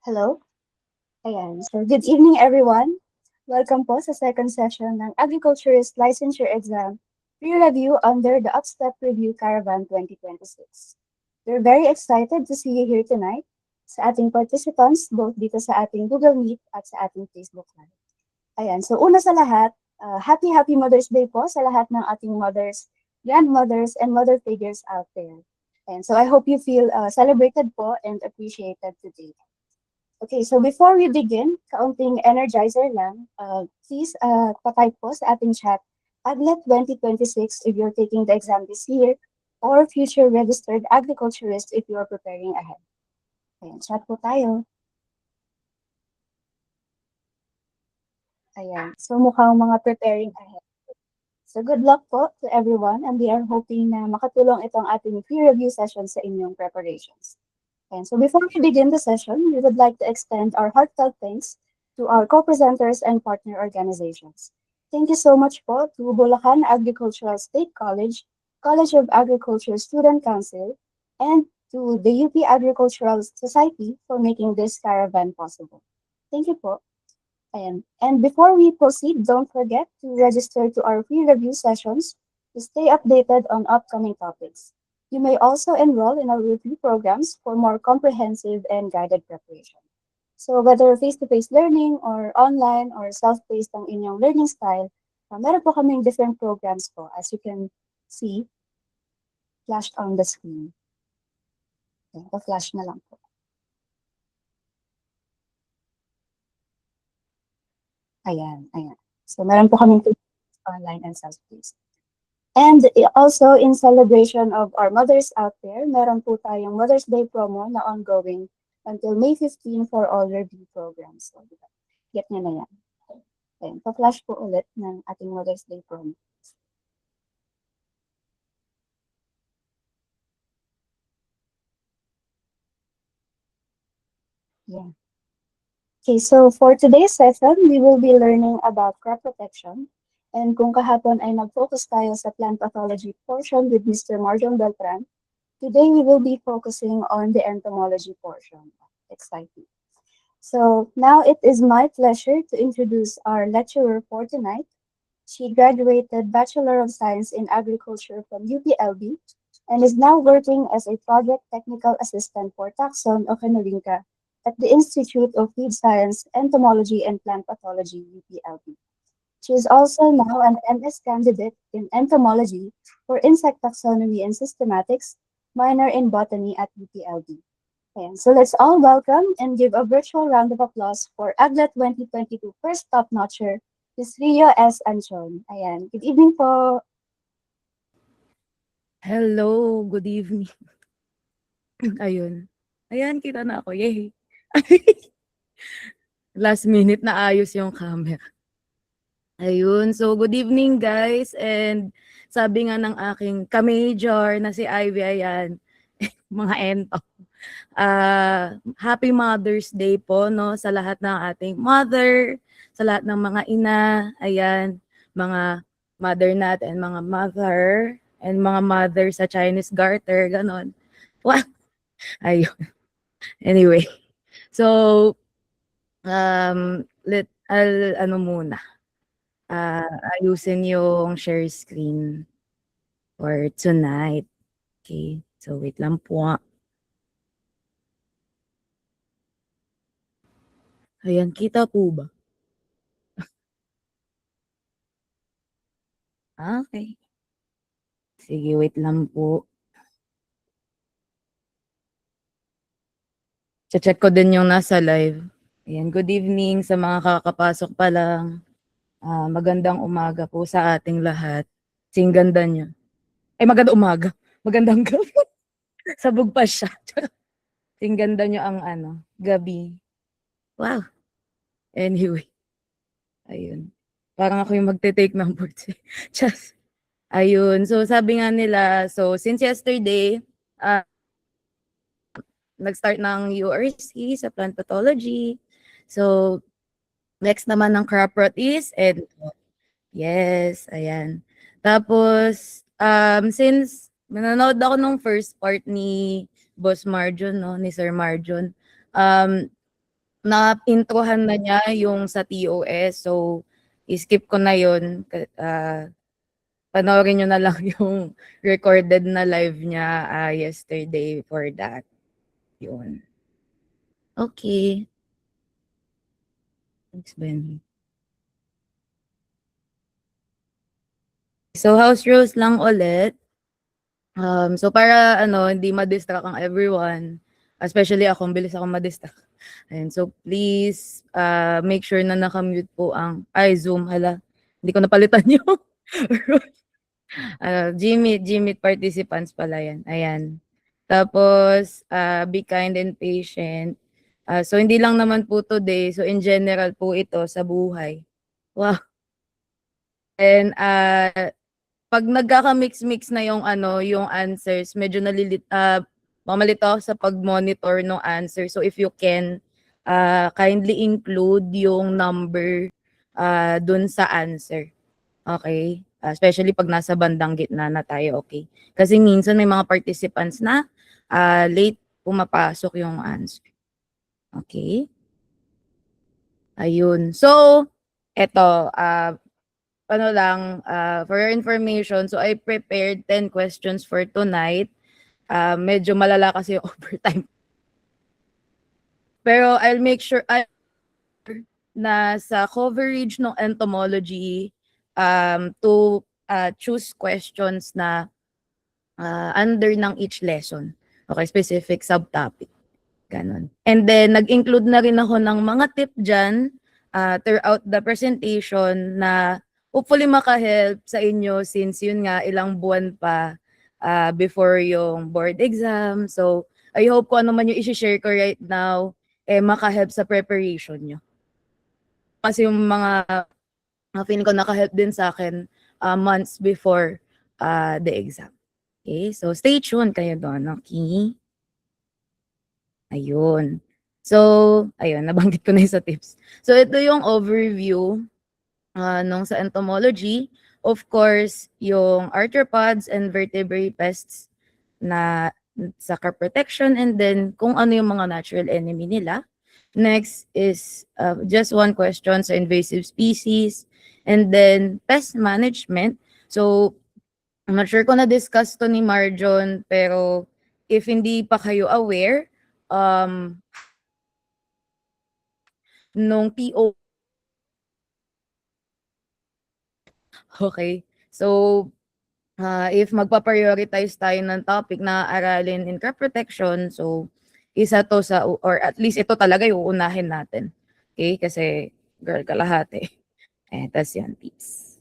Hello? Ayan. So, good evening, everyone. Welcome po sa second session ng Agriculturist Licensure Exam pre-review under the Upstep Review Caravan 2026. We're very excited to see you here tonight sa ating participants, both dito sa ating Google Meet at sa ating Facebook Live. Ayan. So, una sa lahat, happy Mother's Day po sa lahat ng ating mothers, grandmothers, and mother figures out there. And so, I hope you feel celebrated po and appreciated today. Okay, so before we begin, kaunting energizer lang, please patype po sa ating chat, Aglet 2026 if you're taking the exam this year, or future registered agriculturist if you're preparing ahead. Ayan, chat po tayo. Ayan, so mukhang mga preparing ahead. So good luck po to everyone, and we are hoping na makatulong itong ating pre-review session sa inyong preparations. And so before we begin the session, we would like to extend our heartfelt thanks to our co-presenters and partner organizations. Thank you so much po to Bulacan Agricultural State College, College of Agriculture Student Council, and to the UP Agricultural Society for making this caravan possible. Thank you po. And before we proceed, don't forget to register to our free review sessions to stay updated on upcoming topics. You may also enroll in our review programs for more comprehensive and guided preparation. So whether face-to-face learning or online or self-paced ang inyong learning style, meron po kaming different programs po as you can see flashed on the screen. Okay, flash na lang po. Ayan. So meron po kaming online and self-paced. And also, in celebration of our mothers out there, meron po tayong Mother's Day promo na ongoing until May 15 for all review programs. So, get nyo na yan. Ayan, pa-flash po ulit ng ating Mother's Day promo. Yeah. Okay, so for today's session, we will be learning about crop protection. And kung kahapon ay nag-focus tayo sa plant pathology portion with Mr. Marjon Beltran, today we will be focusing on the entomology portion. Exciting. So now it is my pleasure to introduce our lecturer for tonight. She graduated Bachelor of Science in Agriculture from UPLB and is now working as a project technical assistant for Taxon Oceanorynca at the Institute of Feed Science, Entomology and Plant Pathology, UPLB. She is also now an MS candidate in entomology for insect taxonomy and systematics, minor in botany at UPLB. And so let's all welcome and give a virtual round of applause for Aglet 2022 first top-notcher, Ms. Rio S. Anchon. Ayan, good evening po. Hello, good evening. Ayun. Ayan, kita na ako. Yay. Last minute na ayos yung camera. Ayun. So, good evening guys. And sabi nga ng aking ka-major na si Ivy, ayan, mga ento. Happy Mother's Day po, no, sa lahat ng ating mother, sa lahat ng mga ina, ayan, mga mother natin, mga mother, and mga mother sa Chinese garter, ganon. Wow. Ayun. Anyway. So, ano muna, ayusin yung share screen for tonight. Okay. So, wait lang po. Ayan, kita po ba? Okay. Sige, wait lang po. Check ko din yung nasa live. Ayan, good evening sa mga kakapasok pa lang. Magandang umaga po sa ating lahat. Sing ganda niyo. Ay, magandang umaga. Magandang gabi. Sabog pa siya. Sing ganda niyo ang gabi. Wow. Anyway. Ayun. Parang ako yung magte-take ng boards. Just, ayun. So, sabi nga nila, so, since yesterday, nag-start ng URC sa plant pathology. So, next naman ng crop rot is, and yes, ayan. Tapos, since nanonood ako nung first part ni Boss Marjon, no, ni Sir Marjon, na-introhan na niya yung sa TOS. So, i-skip ko na yun. Panoorin niyo na lang yung recorded na live niya yesterday for that. Yun. Okay. Thanks, Ben. So, house rules lang ulit. So para hindi ma-distract ang everyone, especially ako, bilis akong ma-distract. Ayan, so please make sure na naka-mute po ang Zoom. Hala, hindi ko napalitan yung Gmeet participants pala yan. Ayan. Tapos, be kind and patient. So hindi lang naman po today, so in general po ito sa buhay. Wow. And pag nagkaka-mix-mix na yung yung answers, medyo mamalito ako sa pag-monitor ng answer. So if you can kindly include yung number dun sa answer. Okay? Especially pag nasa bandang gitna na tayo, okay? Kasi minsan may mga participants na late pumapasok yung answer. Okay? Ayun. So, eto, for your information, so I prepared 10 questions for tonight. Medyo malala kasi yung overtime. Pero I'll make sure na sa coverage ng entomology to choose questions na under ng each lesson. Okay, specific subtopic. Ganon. And then, nag-include na rin ako ng mga tip dyan throughout the presentation na hopefully maka-help sa inyo since yun nga ilang buwan pa before yung board exam. So, I hope kung ano man yung isi-share ko right now, maka-help sa preparation nyo. Kasi yung mga feeling ko naka-help din sa akin months before the exam. Okay, so stay tuned kayo doon, okay? Ayun. So, ayun, nabanggit ko na yung sa tips. So, ito yung overview nung sa entomology. Of course, yung arthropods and vertebrate pests na sa crop protection, and then kung ano yung mga natural enemy nila. Next is just one question sa invasive species, and then pest management. So, I'm not sure kung na-discuss to ni Marjon, pero if hindi pa kayo aware, nung PO. Okay. So, if magpa-prioritize tayo ng topic na aralin in crop protection, so isa to sa, or at least ito talaga yung uunahin natin. Okay? Kasi girl kalahati. Tas yan, tips.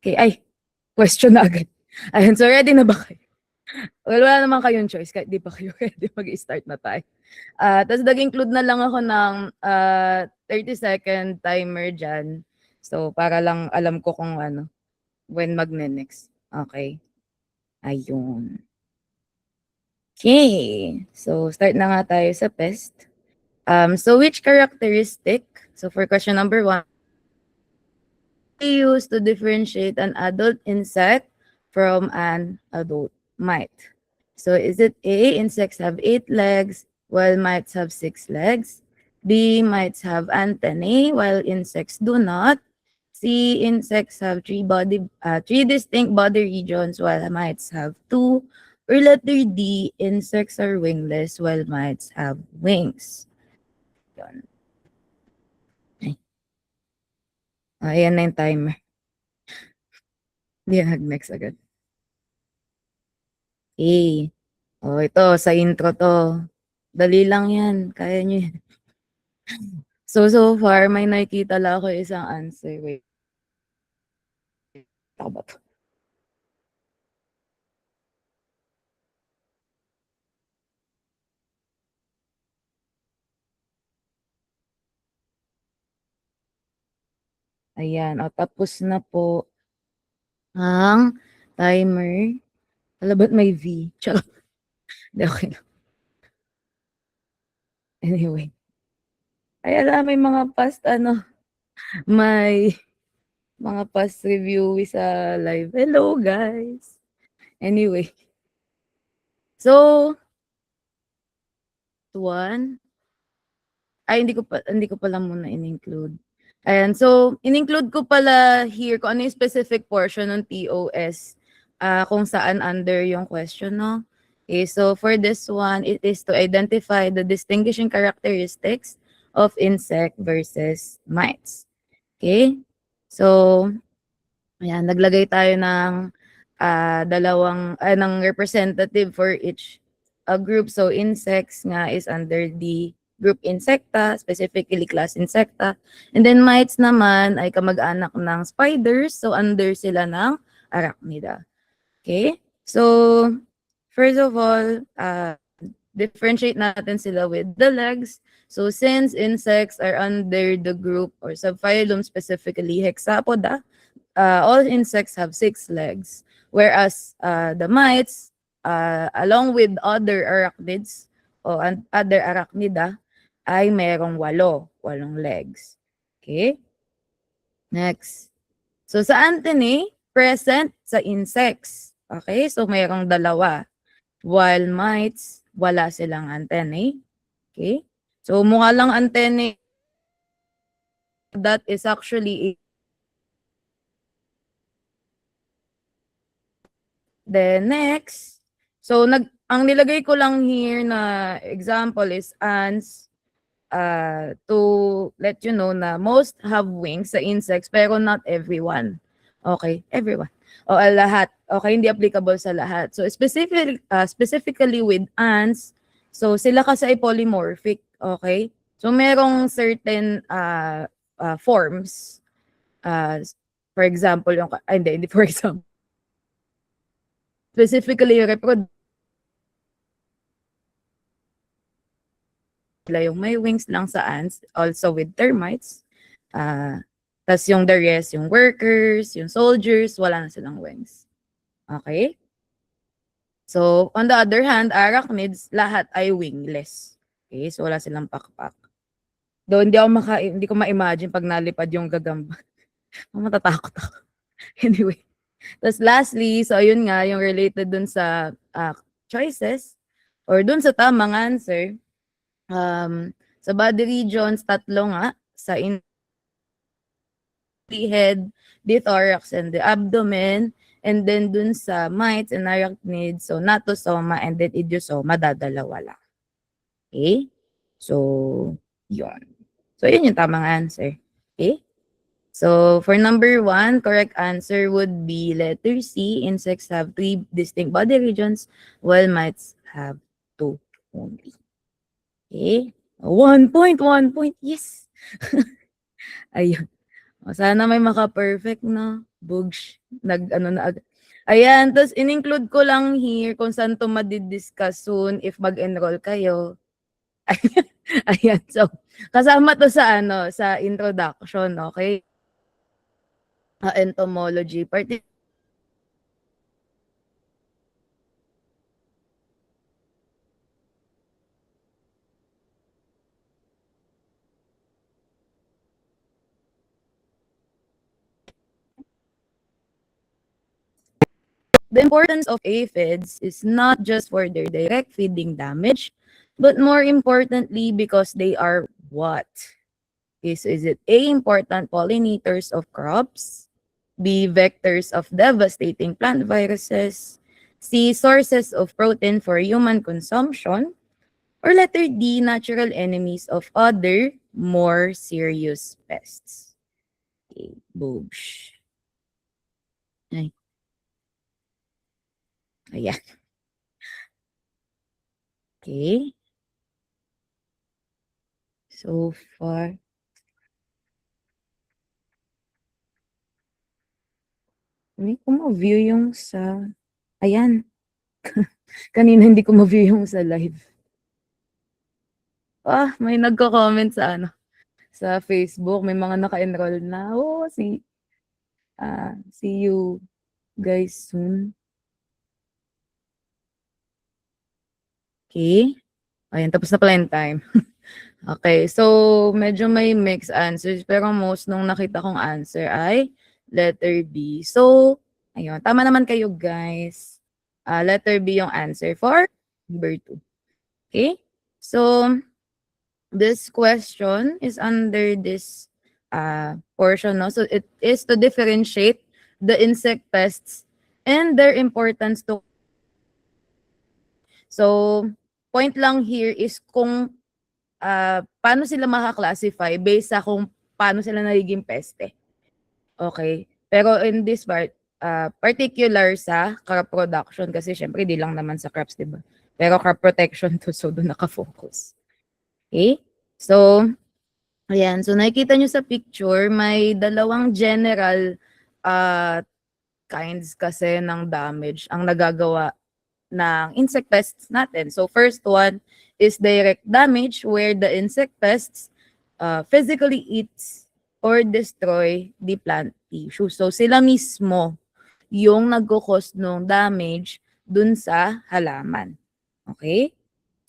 Okay, ay, question na agad. Ayun, so ready na ba kayo? Well, wala naman kayong choice kahit di pa kayo ready, mag-start na tayo. Tapos nag-include na lang ako ng 30-second timer dyan. So, para lang alam ko kung when magne-next. Okay. Ayun. Okay. So, start na nga tayo sa pest. So, which characteristic, so for question number 1, used to differentiate an adult insect from an adult mite? So, is it A, insects have 8 legs, while mites have 6 legs? B, mites have antennae, while insects do not? C, insects have three distinct body regions, while mites have 2? Or letter D, insects are wingless, while mites have wings? Yun. Ayan na yung timer. Hindi next agad. Okay. Ito, sa intro to. Dali lang yan. Kaya nyo yan. So far, may nakikita lang ako isang answer. Wait. Ako ba to? Ayan. Tapos na po ang timer. Alam ba't may V? Charot. Hindi, okay lang. Anyway. Ay, alam, may mga past, may mga past review sa live. Hello, guys. Anyway. So, one. Ay, hindi ko pala muna in-include. Ayan, so in-include ko pala here kung ano yung specific portion ng TOS, kung saan under yung question, no? Okay, so for this one, it is to identify the distinguishing characteristics of insect versus mites. Okay? So, ayan, naglagay tayo ng ng representative for each group. So, insects nga is under the group Insecta, specifically class Insecta. And then mites naman ay kamag-anak ng spiders. So, under sila ng Arachnida. Okay? So, first of all, differentiate natin sila with the legs. So, since insects are under the group or subphylum, specifically Hexapoda, all insects have 6 legs, whereas the mites, along with other arachnids o other arachnida, ay merong 8 legs. Okay? Next. So sa antennae, present sa insects. Okay? So merong 2. While mites, wala silang antennae. Okay? So mukha lang antennae, that is actually then next, so ang nilagay ko lang here na example is ants, to let you know na most have wings sa insects pero not everyone. Okay, everyone. O lahat. Okay, hindi applicable sa lahat. So specifically with ants, so sila kasi ay polymorphic. Okay? So merong certain forms. For example, hindi for example. Specifically, yung may wings lang sa ants, also with termites. Tas yung the rest, yung workers, yung soldiers, wala na silang wings. Okay? So, on the other hand, arachnids, lahat ay wingless. Okay? So, wala silang pakpak. Though hindi ko ma-imagine pag nalipad yung gagamba. Matatakot ako. Anyway. Tapos lastly, so ayun nga, yung related dun sa choices or dun sa tamang answer, sa body regions, 3 nga, sa the head, the thorax, and the abdomen, and then dun sa mites and arachnids, so natosoma and then idiosoma, dadalawa lang. Okay? So, yun. So, yun yung tamang answer. Okay? So, for number 1, correct answer would be letter C. Insects have 3 distinct body regions, while mites have 2 only. Okay? 1 point, 1 point. Yes! Ayun. Sana may maka-perfect, no? Bugs. Nag-ano na agad. Ayan. Tapos, in-include ko lang here kung saan to madidiscuss soon if mag-enroll kayo. Ayan. So, kasama to sa sa introduction, okay? Entomology. The importance of aphids is not just for their direct feeding damage, but more importantly because they are what? Is it A, important pollinators of crops, B, vectors of devastating plant viruses, C, sources of protein for human consumption, or letter D, natural enemies of other more serious pests? Okay, boobs. Ay. Ayan. Okay. So far. Hindi ko ma-view yung sa... Ayan. Kanina hindi ko ma-view yung sa live. May nagko-comment sa sa Facebook. May mga naka-enroll na. See you guys soon. Okay. Ayan, tapos na pala yung time. Okay, so medyo may mixed answers pero most nung nakita kong answer ay letter B. So, ayun, tama naman kayo guys. Letter B yung answer for number 2. Okay? So, this question is under this portion, no? So it is to differentiate the insect pests and their importance to. So point lang here is kung paano sila maka-classify based sa kung paano sila nagiging peste. Okay? Pero in this part, particular sa crop production kasi syempre di lang naman sa crops, 'di ba? Pero crop protection to, so doon naka-focus. Okay? So, ayan. So, nakikita nyo sa picture, may dalawang general uh, kinds kasi ng damage ang nagagawa ng insect pests natin. So, first one is direct damage where the insect pests physically eats or destroy the plant tissue. So, sila mismo yung nagko-cause ng damage dun sa halaman. Okay?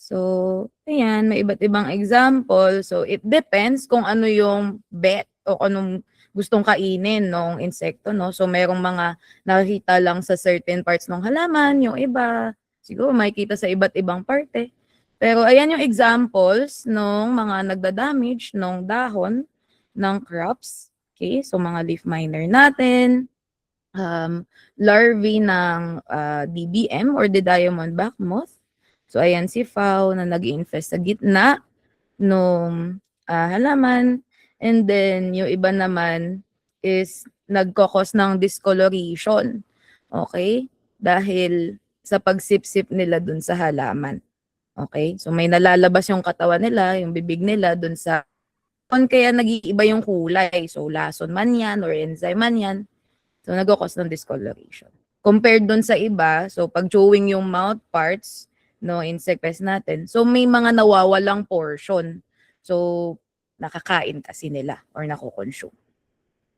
So, ayan, may iba't ibang example. So, it depends kung ano yung bet o anong gustong kainin ng insekto, no? So, merong mga nakikita lang sa certain parts ng halaman, yung iba, siguro makikita sa iba't ibang parte. Pero ayan yung examples ng mga nagda-damage ng dahon ng crops. Okay, so mga leaf miner natin, larvae ng DBM or the diamond back moth. So ayan si Fao na nag-infest sa gitna nung halaman. And then yung iba naman is nagkokos ng discoloration. Okay? Dahil sa pagsipsip nila dun sa halaman. Okay? So may nalalabas yung katawan nila, yung bibig nila dun sa kaya nag-iiba yung kulay. So lason man yan or enzyme man yan. So, nagko-cause ng discoloration. Compared dun sa iba, so pag chewing yung mouth parts, no, insect pest natin, so may mga nawawalang portion. So, nakakain kasi nila or nako-consume.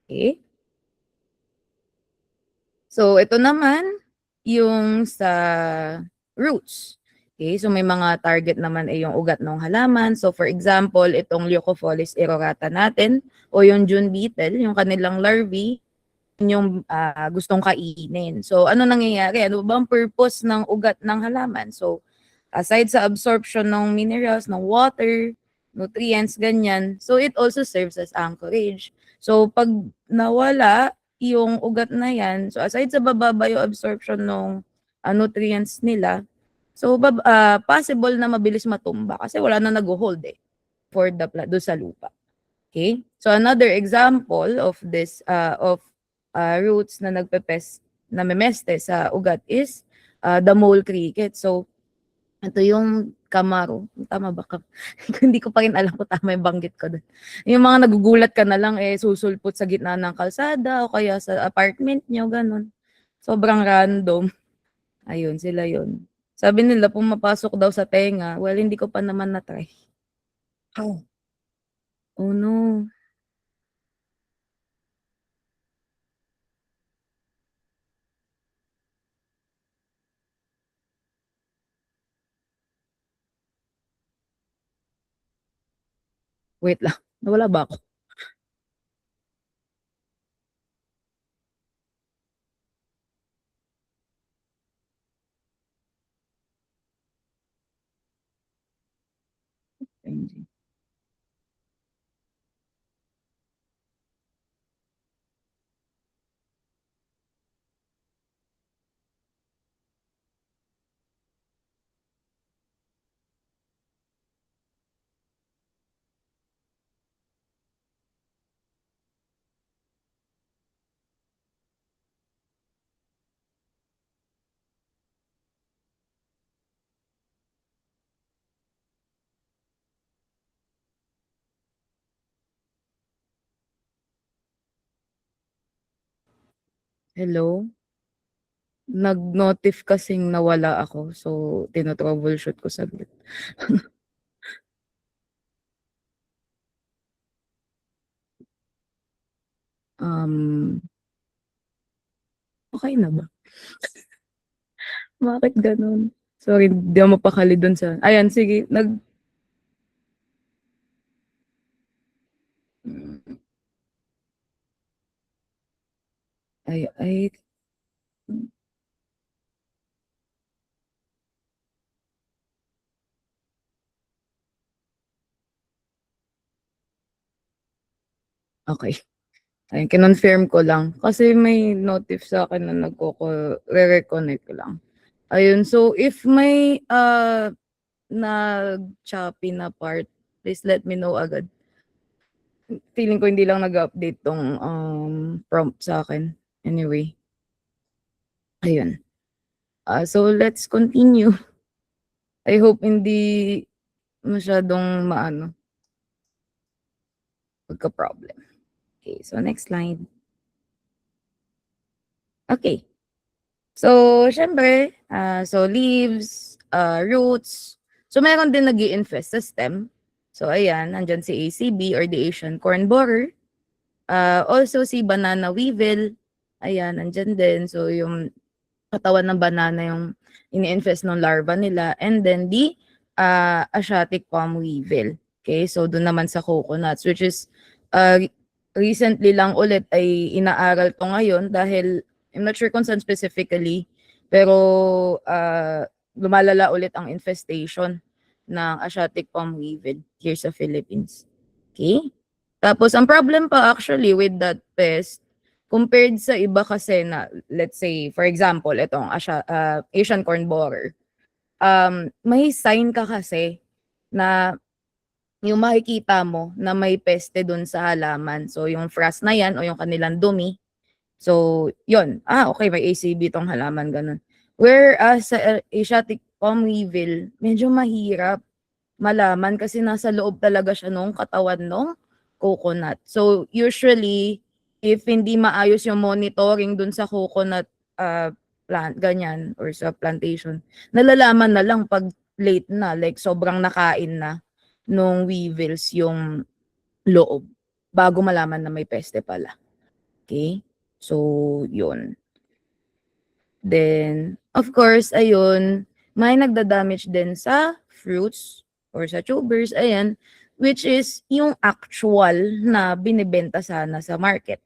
Okay? So, ito naman, yung sa roots. Okay, so may mga target naman ay yung ugat ng halaman. So, for example, itong Leucophilus irorata natin o yung June beetle, yung kanilang larvae, yung gustong kainin. So, ano nangyayari? Ano ba ang purpose ng ugat ng halaman? So, aside sa absorption ng minerals, ng water, nutrients, ganyan, so it also serves as anchorage. So, pag nawala yung ugat na yan, so aside sa bababa yung absorption ng nutrients nila, so possible na mabilis matumba kasi wala na nag-hold for the plant do sa lupa. Okay? So another example of this roots na nagpepes na memeste sa ugat is the mole cricket. So ito yung kamaro. Tama ba ka? Hindi ko pa rin alam kung tama yung banggit ko doon. Yung mga nagugulat ka na lang susulpot sa gitna ng kalsada o kaya sa apartment nyo, ganun. Sobrang random. Ayun, sila yun. Sabi nila pumapasok daw sa tenga. Well, hindi ko pa naman na-try. Oh. Oh no. Wait lang. Nawala ba ako? Hello? Nag-notif kasing nawala ako. So, tino-troubleshoot ko saglit. Um, okay na ba? Bakit gano'n? Sorry, di ako mapakali dun sa ayan sige, ay Okay. Ayun, kinonfirm ko lang. Kasi may notif sa akin na re-reconnect ko lang. Ayun, so if may nag-choppy na part, please let me know agad. Feeling ko hindi lang nag-update tong prompt sa akin. Anyway. Ayun. So let's continue. I hope hindi masyadong magka-problem. Okay, so next slide. Okay. So, syempre, so leaves, roots. So, meron din nag-i-infest sa stem. So, ayan, nandyan si ACB or the Asian corn borer. Also, si banana weevil. Ayan, nandyan din. So, yung katawan ng banana yung ini-infest ng larva nila. And then, the Asiatic palm weevil. Okay, so doon naman sa coconuts, which is uh, recently lang ulit ay inaaral to ngayon dahil I'm not sure kung saan specifically, pero lumalala ulit ang infestation ng Asiatic palm weevil here sa Philippines. Okay? Tapos, ang problem pa actually with that pest, compared sa iba kasi na, let's say, for example, itong Asian corn borer, may sign ka kasi na yung makikita mo na may peste dun sa halaman. So, yung frass na yan o yung kanilang dumi. So, yun. Okay, may ACB tong halaman, ganun. Whereas sa Asiatic palm weevil, medyo mahirap malaman kasi nasa loob talaga siya nung katawan ng coconut. So, usually, if hindi maayos yung monitoring dun sa coconut plant, ganyan, or sa plantation, nalalaman na lang pag late na, like sobrang nakain na nung weevils yung loob bago malaman na may peste pala. Okay? So, yun. Then, of course, ayun, may nagda-damage din sa fruits or sa tubers, ayan, which is yung actual na binibenta sana sa market.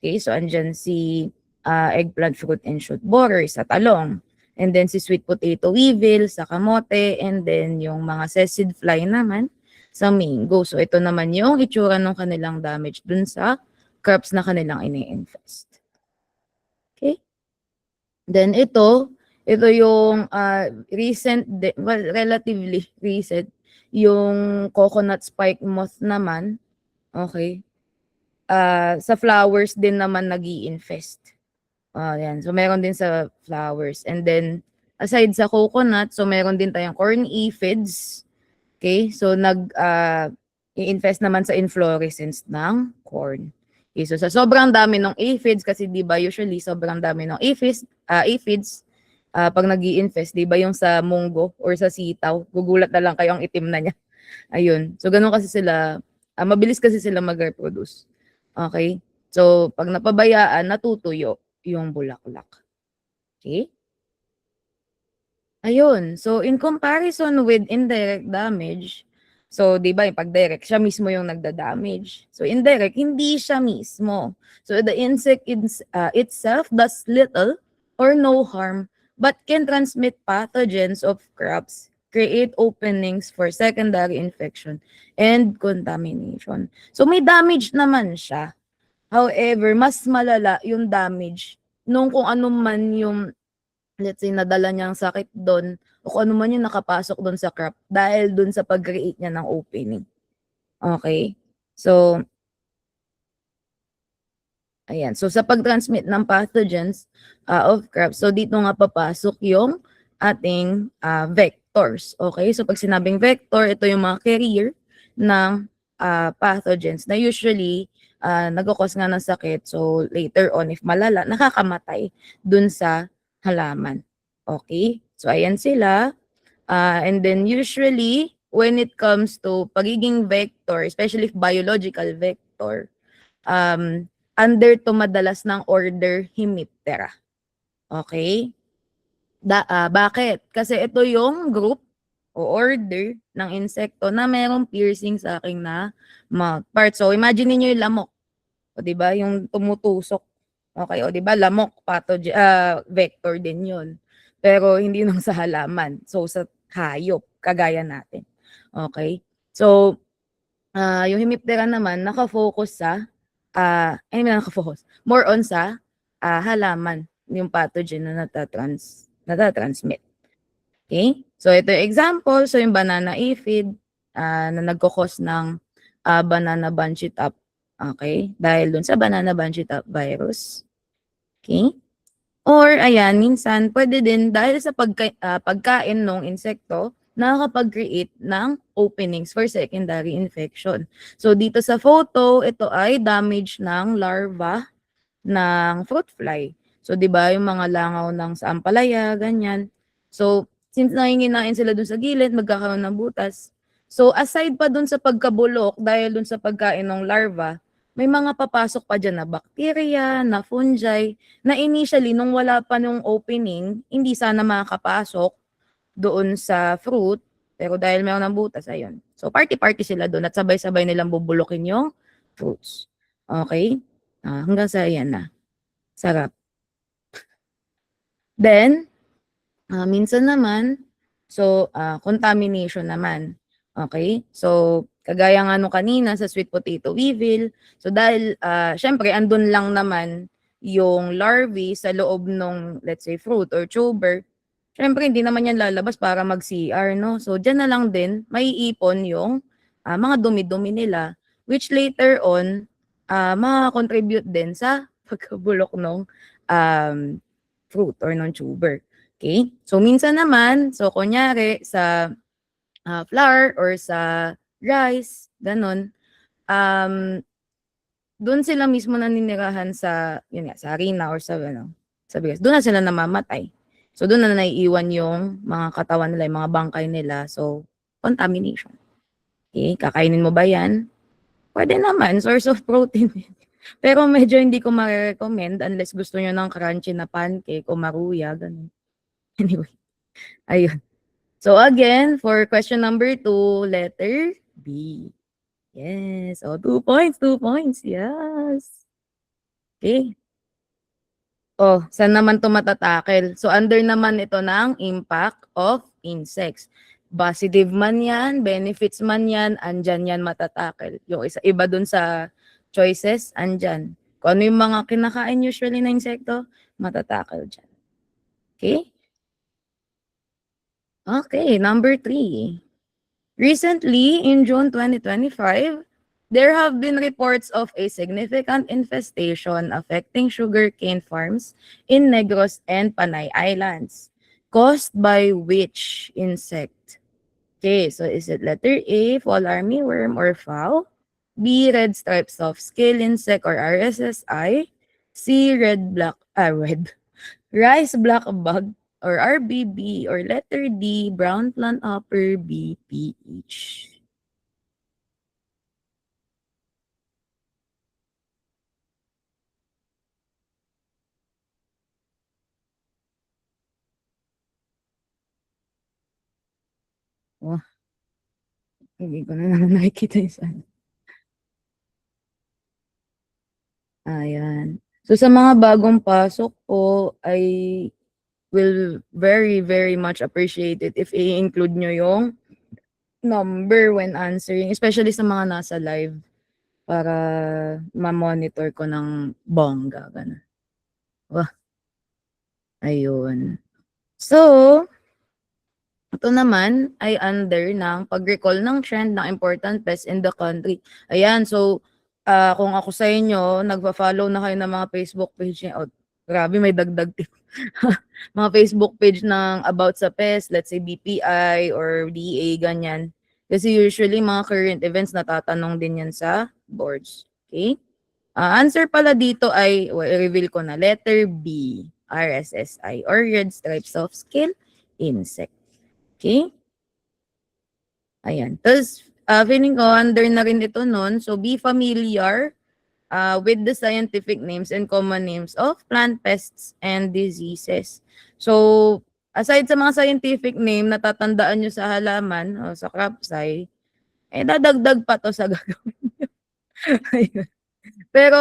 Okay, so andyan si eggplant fruit and shoot borer sa talong. And then si sweet potato weevil sa kamote. And then yung mga sesame fly naman sa mango. So ito naman yung itsura ng kanilang damage dun sa crops na kanilang ini-infest. Okay? Then ito yung relatively recent, yung coconut spike moth naman. Okay? Sa flowers din naman nag-i-infest. Yan. So, meron din sa flowers. And then, aside sa coconut, so meron din tayong corn aphids. Okay? So, i-infest naman sa inflorescence ng corn. Okay, so sa sobrang dami ng aphids, kasi di ba usually sobrang dami ng aphids, pag nag-i-infest, di ba yung sa munggo or sa sitaw, gugulat na lang kayo ang itim na niya. Ayun. So, ganun kasi sila, mabilis kasi sila mag-reproduce. Okay? So, pag napabayaan, natutuyo yung bulaklak. Okay? Ayun. So, in comparison with indirect damage, so, di ba, yung pag direct, siya mismo yung nagda-damage. So, indirect, hindi siya mismo. So, the insect itself does little or no harm, but can transmit pathogens of crops, create openings for secondary infection, and contamination. So, may damage naman siya. However, mas malala yung damage nung kung ano man yung, let's say, nadala niyang sakit doon o kung ano man yung nakapasok doon sa crop dahil doon sa pag-create niya ng opening. Okay? So, ayan. So, sa pag-transmit ng pathogens of crops, so dito nga papasok yung ating vectors. Okay? So, pag sinabing vector, ito yung mga carrier ng pathogens na usually nagkakos nga ng sakit. So, later on, if malala, nakakamatay dun sa halaman. Okay? So, ayan sila. And then, usually, when it comes to pagiging vector, especially if biological vector, under to madalas ng order Hemiptera. Okay? Bakit? Kasi ito yung group o order ng insekto na merong piercing sa aking na mouth part. So, imagine niyo yung lamok. O, di ba? Yung tumutusok. Okay, o, di ba? Lamok, vector din yun. Pero, hindi nung sa halaman. So, sa hayop, kagaya natin. Okay? So, yung Hemiptera naman, nakafocus sa I mean, nakafocus, more on sa halaman, yung pathogen na natatransmit. Okay? So, ito yung example. So, yung banana aphid na nagkakos ng banana bunchy top. Okay? Dahil dun sa banana bunchy top virus. Okay? Or, ayan, minsan, pwede din dahil sa pagkain ng insekto, nakakapag-create ng openings for secondary infection. So, dito sa photo, ito ay damage ng larva ng fruit fly. So, 'di ba, yung mga langaw ng sa ampalaya, ganyan. So, since nanginginain sila dun sa gilid, magkakaroon ng butas. So, aside pa dun sa pagkabulok, dahil dun sa pagkain ng larva, may mga papasok pa dyan na bacteria, na fungi, na initially, nung wala pa nung opening, hindi sana makakapasok doon sa fruit, pero dahil meron ng butas, ayun. So, party-party sila doon at sabay-sabay nilang bubulukin yung fruits. Okay? Hanggang sa yan na. Sarap. Then, minsan naman, so, contamination naman. Okay? So, kagaya nga nung kanina sa sweet potato weevil, so dahil, syempre, andun lang naman yung larvae sa loob ng, let's say, fruit or tuber, syempre, hindi naman yan lalabas para mag-CR, no? So, dyan na lang din, maiipon yung mga dumi-dumi nila, which later on, makakontribute din sa pagkabulok ng fruit or ng tuber. Okay? So, minsan naman, so kunyari sa flour or sa rice, ganun, doon sila mismo naninirahan sa, yun nga, sa harina or sa bigas. Doon na sila namamatay. So, doon na naiiwan yung mga katawan nila, yung mga bangkay nila. So, contamination. Okay? Kakainin mo ba yan? Pwede naman, source of protein. Pero medyo hindi ko ma-recommend unless gusto nyo ng crunchy na pancake o maruya, ganun. Anyway, ayun. So again, for question number 2, letter B. Yes. Oh, 2 points, 2 points. Yes. Okay. Oh, saan naman 'to matatakel? So under naman ito ng impact of insects. Positive man 'yan, benefits man 'yan, andyan 'yan matatakel. Yung iba dun sa choices, andyan. Kung ano yung mga kinakain usually na insekto, matatakel diyan. Okay? Okay, number 3. Recently, in June 2025, there have been reports of a significant infestation affecting sugarcane farms in Negros and Panay Islands, caused by which insect? Okay, so is it letter A, fall armyworm or fowl? B, red striped soft scale insect or RSSI? C, rice black bug or RBB, or letter D, brown plant hopper, BPH. Oh, hindi ko na naman nakikita yung saan. Ayan. So sa mga bagong pasok po, I will very, very much appreciate it if i-include nyo yung number when answering, especially sa mga nasa live, para ma-monitor ko ng bongga. Ganun. Wah, ayun. So, ito naman ay under ng pag-recall ng trend ng important pests in the country. Ayan, so kung ako sa inyo, nagpa-follow na kayo ng mga Facebook page niya. Oh, grabe, may dagdag tip. Mga Facebook page ng about sa pest, let's say BPI or DA, ganyan. Kasi usually mga current events natatanong din yan sa boards. Okay? Answer pala dito ay, reveal ko na, letter B, RSSI or red striped soft scale insect. Okay? Ayan. Tapos, feeling ko, under na rin ito nun. So, be familiar with the scientific names and common names of plant pests and diseases. So, aside sa mga scientific name, natatandaan nyo sa halaman o sa crop sci, eh, dadagdag pa to sa gagawin nyo. Ayun. Pero,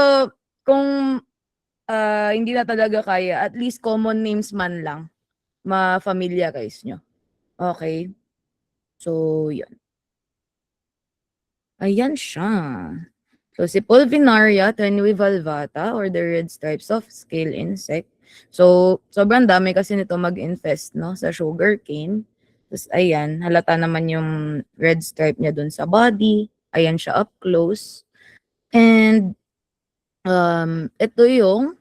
kung hindi na talaga kaya, at least common names man lang, ma-familiarize nyo. Okay? So, yun. Ayan siya. So si Pulvinaria tenuivalvata or the red stripes of scale insect. So sobrang dami kasi nito mag-infest no sa sugarcane. Tapos ayan, halata naman yung red stripe niya dun sa body. Ayan siya up close. And ito yung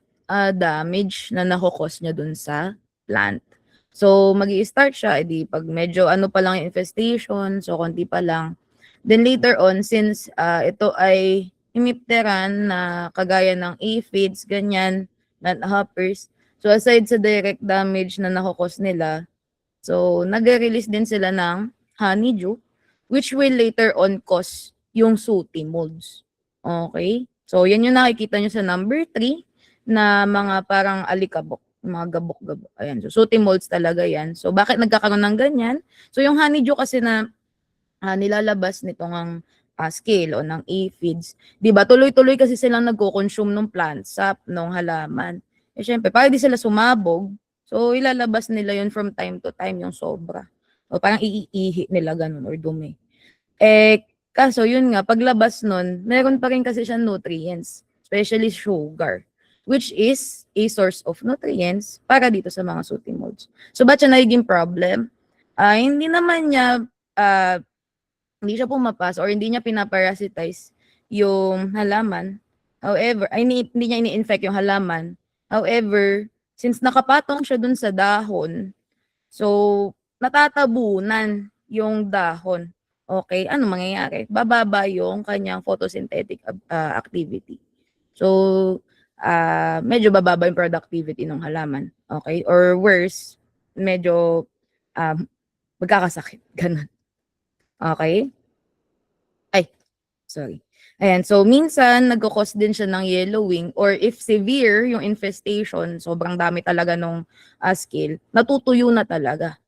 damage na nako-cause niya dun sa plant. So magi-start siya edi pag medyo ano pa lang yung infestation, so konti pa lang. Then later on since ito ay hemipteran na kagaya ng aphids, ganyan, nut-hoppers. So aside sa direct damage na nako-cause nila, so nagre-release din sila ng honeydew which will later on cause yung sooty molds. Okay? So yan yung nakikita nyo sa number 3 na mga parang alikabok, mga gabok-gabok. Ayan, so sooty molds talaga yan. So bakit nagkakaroon ng ganyan? So yung honeydew kasi na nilalabas nitong ang scale o ng aphids, 'di ba? Tuloy-tuloy kasi silang nagko-consume ng plant sap ng halaman. Eh syempre, para di sila sumabog, so ilalabas nila 'yun from time to time yung sobra. O parang iihi nila ganun or dumi. Eh kaso yun nga paglabas nun, meron pa rin kasi siyang nutrients, especially sugar, which is a source of nutrients para dito sa mga sooty molds. So ba't siya nagiging problem? Hindi naman niya hindi siya pumapasok or hindi niya pinaparasitize yung halaman. However, hindi niya ini-infect yung halaman. However, since nakapatong siya dun sa dahon, so natatabunan yung dahon. Okay, ano mangyayari? Bababa yung kanyang photosynthetic activity. So, medyo bababa yung productivity ng halaman. Okay? Or worse, medyo magkakasakit. Ganun. Okay? Ay, sorry. Ayan, so minsan nagko-cause din siya ng yellowing or if severe yung infestation, sobrang dami talaga nung scale, natutuyo na talaga.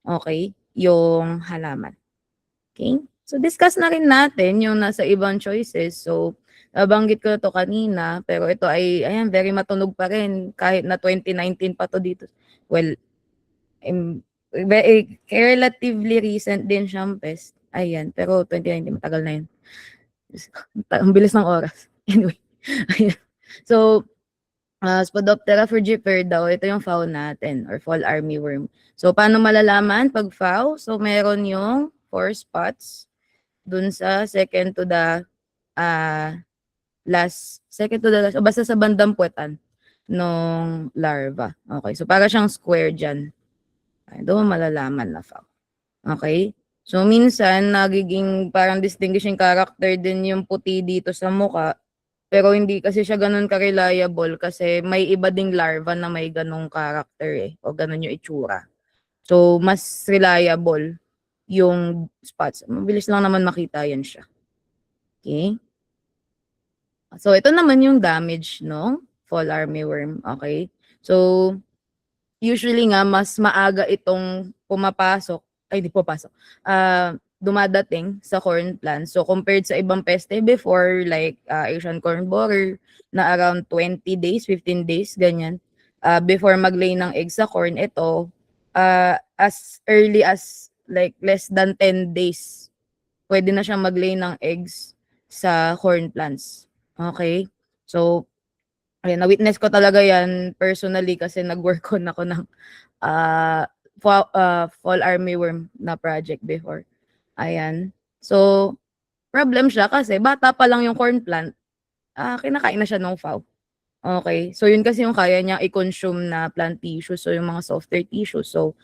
Okay? Yung halaman. Okay? So discuss na rin natin yung nasa ibang choices. So nabanggit ko na to kanina, pero ito ay ayan, very matunog pa rin kahit na 2019 pa to dito. Well, relatively recent din siyang pest. Ayan, pero 2019 matagal na yun. Ang bilis ng oras. Anyway, ayan. So, Spodoptera frugifer daw, ito yung fowl natin or fall armyworm. So, paano malalaman pag fowl? So, meron yung 4 spots dun sa second to the last, o basta sa bandang puwetan nung larva. Okay, so para siyang square dyan. Ay, doon malalaman na foul. Okay? So, minsan, nagiging parang distinguishing character din yung puti dito sa muka. Pero hindi kasi siya ganun ka-reliable kasi may iba ding larva na may ganung character o ganun yung itsura. So, mas reliable yung spots. Mabilis lang naman makita yan siya. Okay? So, ito naman yung damage no fall armyworm. Okay? So, usually nga mas maaga itong pumapasok, ay di pumapasok, dumadating sa corn plant. So compared sa ibang peste before like Asian corn borer na around 20 days, 15 days, ganyan. Before maglay ng egg sa corn, ito as early as like less than 10 days, pwede na siyang maglay ng eggs sa corn plants. Okay? So, ayan, na-witness ko talaga yan personally kasi nag-work on ako ng fall armyworm na project before. Ayan. So, problem siya kasi bata pa lang yung corn plant, kinakain na siya ng fowl. Okay. So, yun kasi yung kaya niya i-consume na plant tissue. So, yung mga softer tissue. So,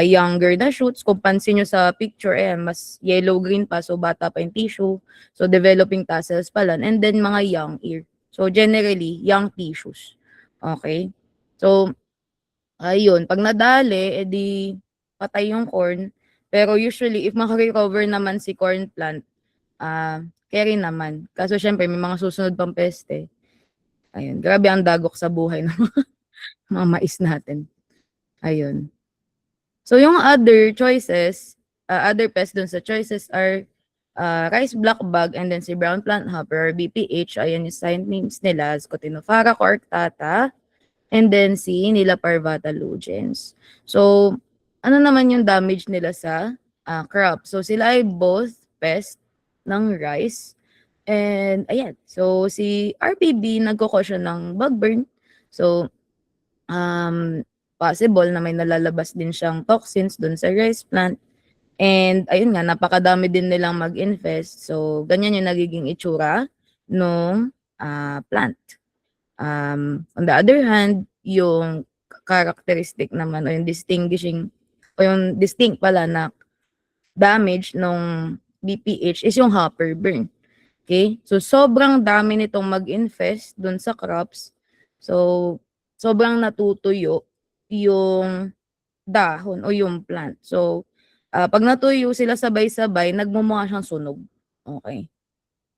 younger na shoots. Kung pansin nyo sa picture, mas yellow-green pa. So, bata pa yung tissue. So, developing tassels pa lang. And then, mga young ear. So, generally, young tissues. Okay? So, ayun. Pag nadali, edi patay yung corn. Pero usually, if makarecover naman si corn plant, carry naman. Kaso, syempre, may mga susunod pang peste. Ayun. Grabe ang dagok sa buhay ng mga mais natin. Ayun. So, yung other choices, other pests dun sa choices are rice black bug and then si brown plant hopper or BPH. Ayan yung sign names nila. Scotinophala coarctata and then si Nila parvata lugens. So, ano naman yung damage nila sa crop? So, sila ay both pest ng rice. And ayan, so si RPB nagko-cause siya ng bug burn. So, possible na may nalalabas din siyang toxins dun sa rice plant. And ayun nga, napakadami din nilang mag-invest. So, ganyan yung nagiging itsura nung plant. On the other hand, yung characteristic naman o yung distinguishing o yung distinct pala na damage nung BPH is yung hopper burn. Okay? So, sobrang dami nitong mag-infest dun sa crops. So, sobrang natutuyo yung dahon o yung plant. So, pag natuyo sila sabay-sabay, nagmumukha siyang sunog. Okay.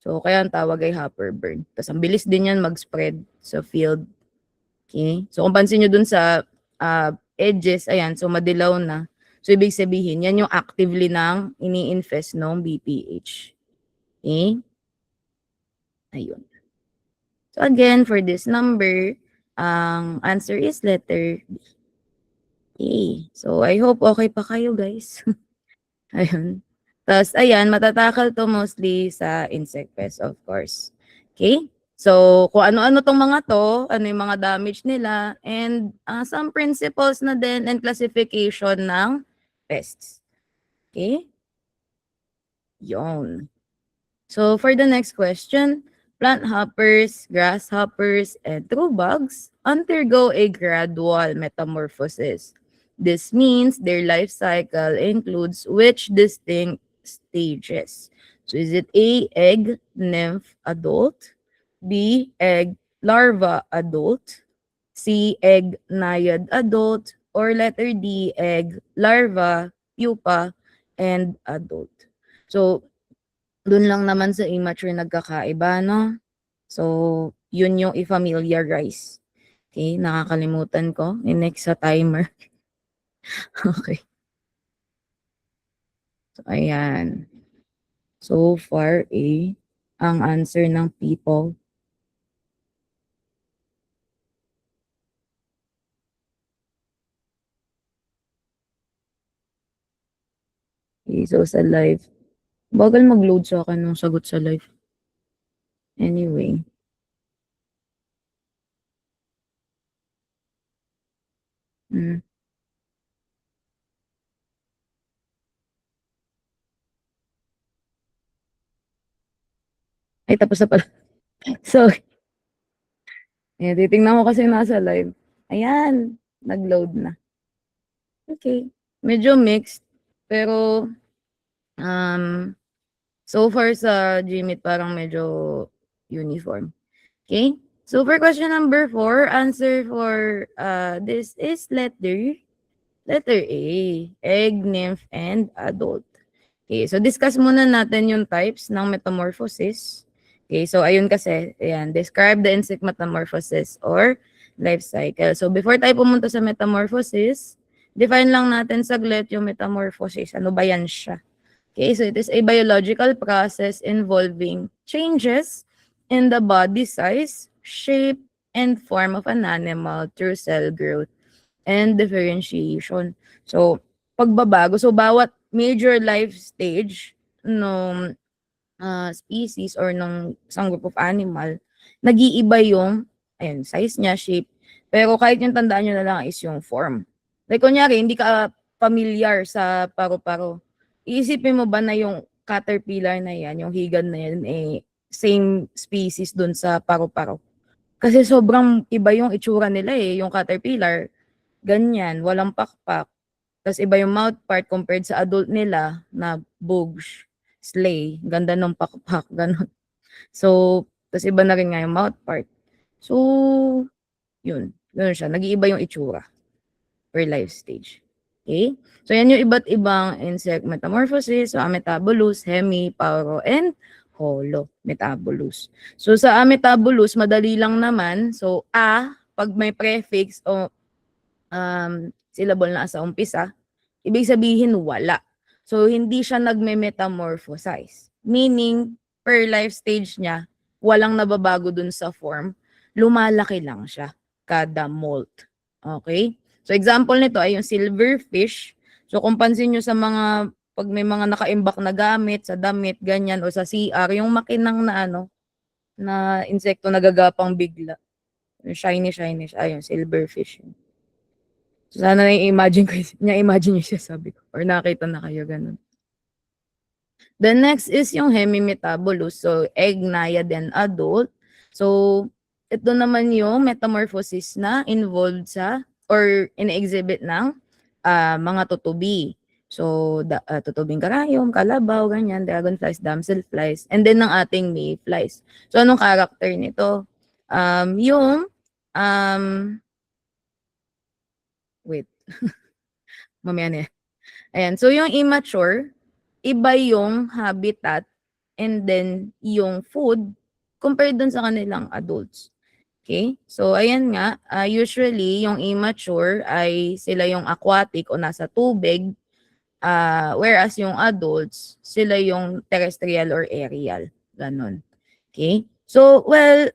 So, kaya ang tawag ay hopper burn. Tapos, ang bilis din yan mag-spread sa field. Okay? So, kung pansin nyo dun sa edges, ayan, so madilaw na. So, ibig sabihin, yan yung actively nang ini-infest ng BPH. Okay? Ayun. So, again, for this number, ang answer is letter B. Okay. So, I hope okay pa kayo, guys. Ayun. Tapos, ayan, matatakal to mostly sa insect pest, of course. Okay? So, kung ano-ano tong mga to, ano yung mga damage nila, and some principles na din and classification ng pests. Okay? Yon. So, for the next question, plant hoppers, grasshoppers, and true bugs undergo a gradual metamorphosis. This means their life cycle includes which distinct stages? So, is it A, egg, nymph, adult, B, egg, larva, adult, C, egg, naiad, adult, or letter D, egg, larva, pupa, and adult? So, dun lang naman sa immature nagkakaiba, no? So, yun yung i-familiarize. Okay, nakakalimutan ko. I-next sa timer. Okay. So, ayan. So far, ang answer ng people. Okay, so sa live. Bagal mag-load sa akin ng sagot sa live. Anyway. Ay, tapos na pala. Sorry. Titingnan ko kasi nasa live. Ayan, nag-load na. Okay. Medyo mixed. Pero, so far sa GMIT parang medyo uniform. Okay? So for question number 4, answer for this is letter A, egg, nymph, and adult. Okay, so discuss muna natin yung types ng metamorphosis. Okay, so ayun kasi, ayan, describe the insect metamorphosis or life cycle. So before tayo pumunta sa metamorphosis, define lang natin saglit yung metamorphosis. Ano ba yan siya? Okay, so it is a biological process involving changes in the body size, shape, and form of an animal through cell growth and differentiation. So, pagbabago. So, bawat major life stage ng species or ng isang group of animal, nag-iiba yung ayun, size niya, shape. Pero kahit yung tandaan nyo na lang is yung form. Like, kunyari, hindi ka familiar sa paro-paro. Iisipin mo ba na yung caterpillar na yan, yung higad na yan, same species dun sa paro-paro? Kasi sobrang iba yung itsura nila yung caterpillar, ganyan, walang pakpak. Tapos iba yung mouth part compared sa adult nila na bugs, slay, ganda ng pakpak, ganun. So, tapos iba na rin nga yung mouth part. So, yun. Ganun siya. Nag-iiba yung itsura per life stage. Okay? So, yan yung iba't ibang insect metamorphosis. So, Ametabolus, Hemi, Pauro, and Holometabolus. So, sa Ametabolus, madali lang naman. So, pag may prefix o syllable na sa umpisa, ibig sabihin wala. So, hindi siya nagme-metamorphosize. Meaning, per life stage niya, walang nababago dun sa form. Lumalaki lang siya kada molt. Okay? So, example nito ay yung silverfish. So, kung pansin nyo sa mga pag may mga nakaimbak na gamit sa damit, ganyan, o sa CR, yung makinang na ano, na insekto nagagapang bigla. Yung shiny siya, ayun, silverfish yun. So, sana na-imagine niyo siya, sabi ko, or nakita na kayo, ganun. The next is yung hemimetabolous. So, egg, naiad, and adult. So, ito naman yung metamorphosis na involved sa or in-exhibit ng mga tutubi. So, tutubing karayom, kalabaw, ganyan, dragonflies, damselflies, and then ng ating mayflies. So, anong character nito? Yung, wait, mamaya na yan. Ayan, so yung immature, iba yung habitat and then yung food compared dun sa kanilang adults. Okay? So, ayan nga, usually yung immature ay sila yung aquatic o nasa tubig, whereas yung adults, sila yung terrestrial or aerial. Ganon. Okay? So, well,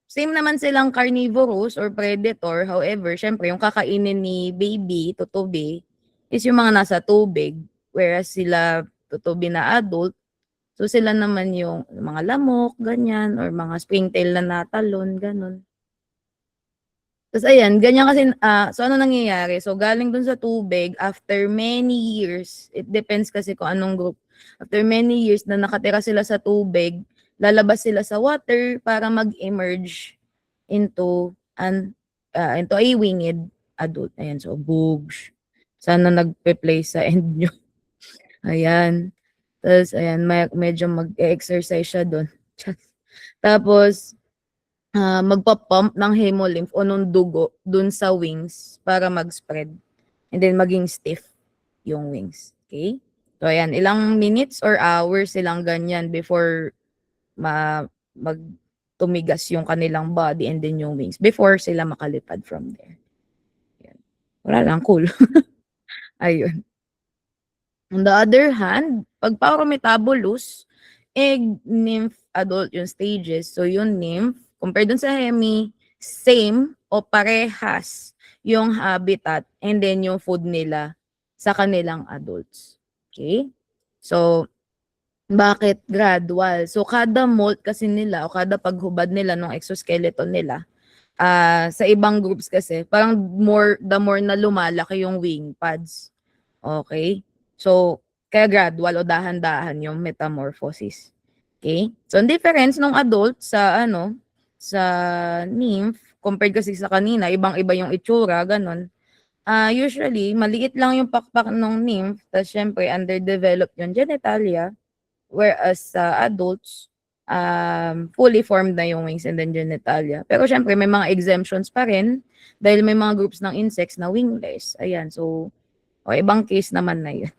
same naman silang carnivorous or predator. However, syempre, yung kakainin ni baby, tutubi, is yung mga nasa tubig. Whereas sila, tutubi na adult, so sila naman yung mga lamok, ganyan, or mga springtail na natalon, ganon. Tapos ayan, ganyan kasi, so ano nangyayari? So galing dun sa tubig, after many years, it depends kasi kung anong group. After many years na nakatira sila sa tubig, lalabas sila sa water para mag-emerge into into a winged adult. Ayan, so bugs. Sana nagpe-play sa end nyo. Ayan. Tapos, ayan, medyo mag-exercise siya doon. Tapos, magpa-pump ng hemolymph o nung dugo dun sa wings para mag-spread. And then maging stiff yung wings. Okay? So, ayan, ilang minutes or hours silang ganyan before tumigas yung kanilang body and then yung wings before sila makalipad from there. Ayan. Wala lang, cool. Ayun. On the other hand, pag Paurometabolous, egg, nymph, adult yung stages. So yung nymph, compared dun sa hemi, same o parehas yung habitat and then yung food nila sa kanilang adults. Okay? So, bakit gradual? So, kada molt kasi nila o kada paghubad nila ng exoskeleton nila, sa ibang groups kasi, parang the more na lumalaki yung wing pads. Okay? So, kaya gradual o dahan-dahan yung metamorphosis. Okay? So, ang difference ng adult sa sa nymph, compared kasi sa kanina, ibang-iba yung itsura, ganun. Usually, maliit lang yung pakpak ng nymph, tapos syempre, underdeveloped yung genitalia, whereas sa adults, fully formed na yung wings and then genitalia. Pero syempre, may mga exemptions pa rin, dahil may mga groups ng insects na wingless. Ayan, so, ibang case naman na yun.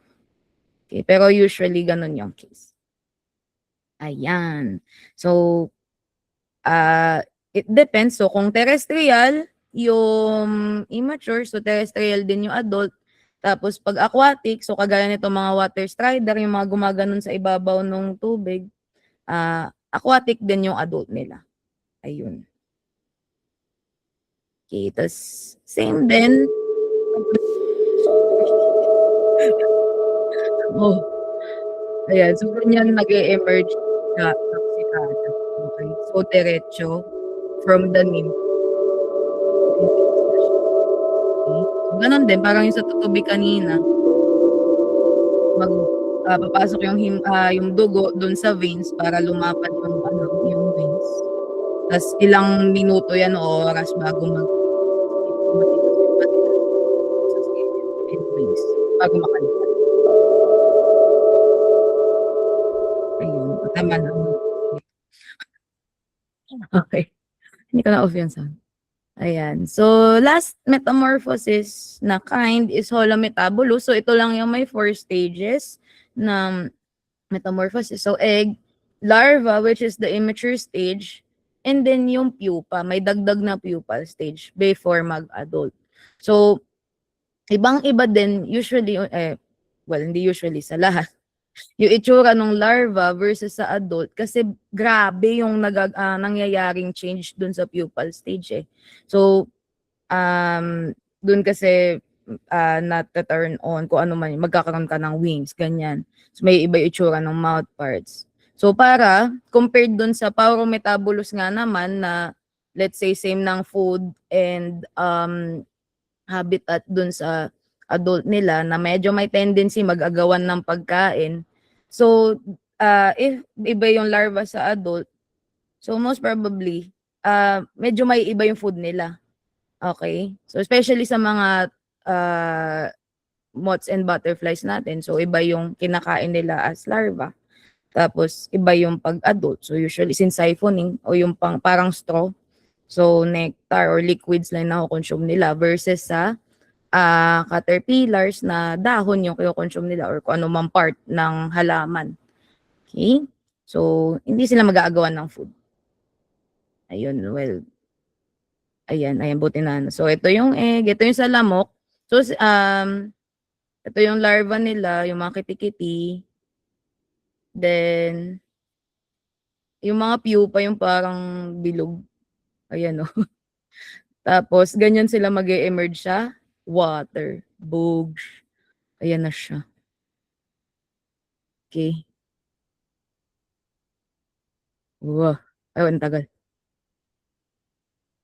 Okay, pero usually ganun yung case. Ayan. So, it depends. So, kung terrestrial, yung immature, so terrestrial din yung adult. Tapos, pag aquatic, so kagaya nito mga water strider, yung mga gumaganon sa ibabaw ng tubig, aquatic din yung adult nila. Ayun. Okay, tapos same din. Oh. Ayan, so ganyan nag-e-emerge na toksikada. Okay. So, diretso from the nymph. Okay. So, ganun din, parang yung sa tutubi kanina, papasok yung dugo dun sa veins para lumapad yung veins. Tas ilang minuto yan o oras bago sa skin and veins bago makalipad. Ayun, tama na. Okay. Hindi ko na-off yung sound. Ayan. So, last metamorphosis na kind is holometabolous. So, ito lang yung may 4 stages ng metamorphosis. So, egg, larva, which is the immature stage, and then yung pupa. May dagdag na pupal stage before mag-adult. So, ibang-iba din usually, hindi usually sa lahat, yung itsura ng larva versus sa adult kasi grabe yung nangyayaring change dun sa pupal stage eh. So, dun kasi na-turn on kung ano man, magkakaroon ka ng wings, ganyan. So, may iba yung itsura ng mouth parts. So, compared dun sa Paurometabolous nga naman na, let's say, same ng food and habitat dun sa adult nila na medyo may tendency mag-agawan ng pagkain. So, if iba yung larva sa adult, so most probably, medyo may iba yung food nila. Okay? So, especially sa mga moths and butterflies natin. So, iba yung kinakain nila as larva. Tapos, iba yung pag-adult. So, usually, since siphoning o yung parang straw, so nectar or liquids lang na consume nila versus sa caterpillars na dahon yung kino-consume nila or kung ano mang part ng halaman. Okay? So, hindi sila mag-aagawan ng food. Ayun, well, ayan, buti na. So, ito yung egg, ito yung salamok. So, ito yung larva nila, yung mga kitikiti. Then, yung mga pupa, yung parang bilog. Ayan, oh. Tapos, ganyan sila mag-e-emerge sa water. Bugs. Ayan na siya. Okay. Wow. Ay, ang tagal.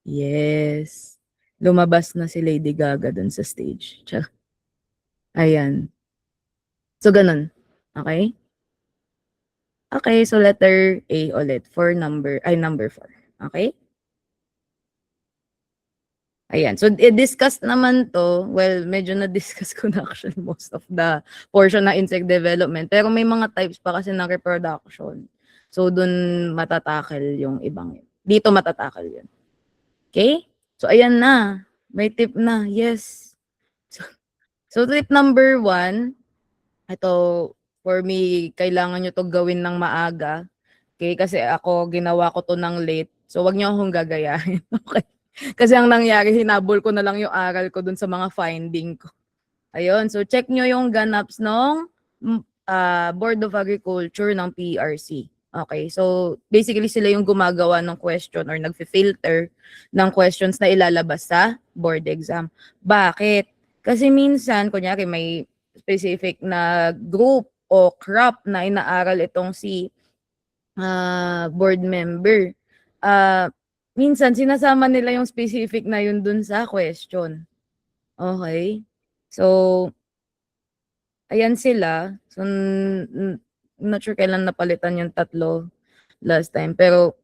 Yes. Lumabas na si Lady Gaga dun sa stage. Tiyan. Ayan. So, ganun. Okay? Okay, so letter A ulit for number 4. Okay? Ayan. So, i-discuss naman to. Well, medyo na-discuss ko na actually most of the portion na insect development. Pero may mga types pa kasi ng reproduction. So, dun matatakel yung ibang yun. Dito matatakel yun. Okay? So, ayan na. May tip na. Yes. So tip number 1, ito, for me, kailangan nyo to gawin ng maaga. Okay? Kasi ako, ginawa ko to ng late. So, wag nyo akong gagayahin. Okay? Kasi ang nangyari, hinabol ko na lang yung aral ko dun sa mga finding ko. Ayun. So, check nyo yung ganaps ng Board of Agriculture ng PRC. Okay. So, basically, sila yung gumagawa ng question or nagfi-filter ng questions na ilalabas sa board exam. Bakit? Kasi minsan, kunyari, may specific na group o crop na inaaral itong si board member. Minsan, sinasama nila yung specific na yun dun sa question. Okay? So, ayan sila. So, not sure kailan napalitan yung tatlo last time. Pero,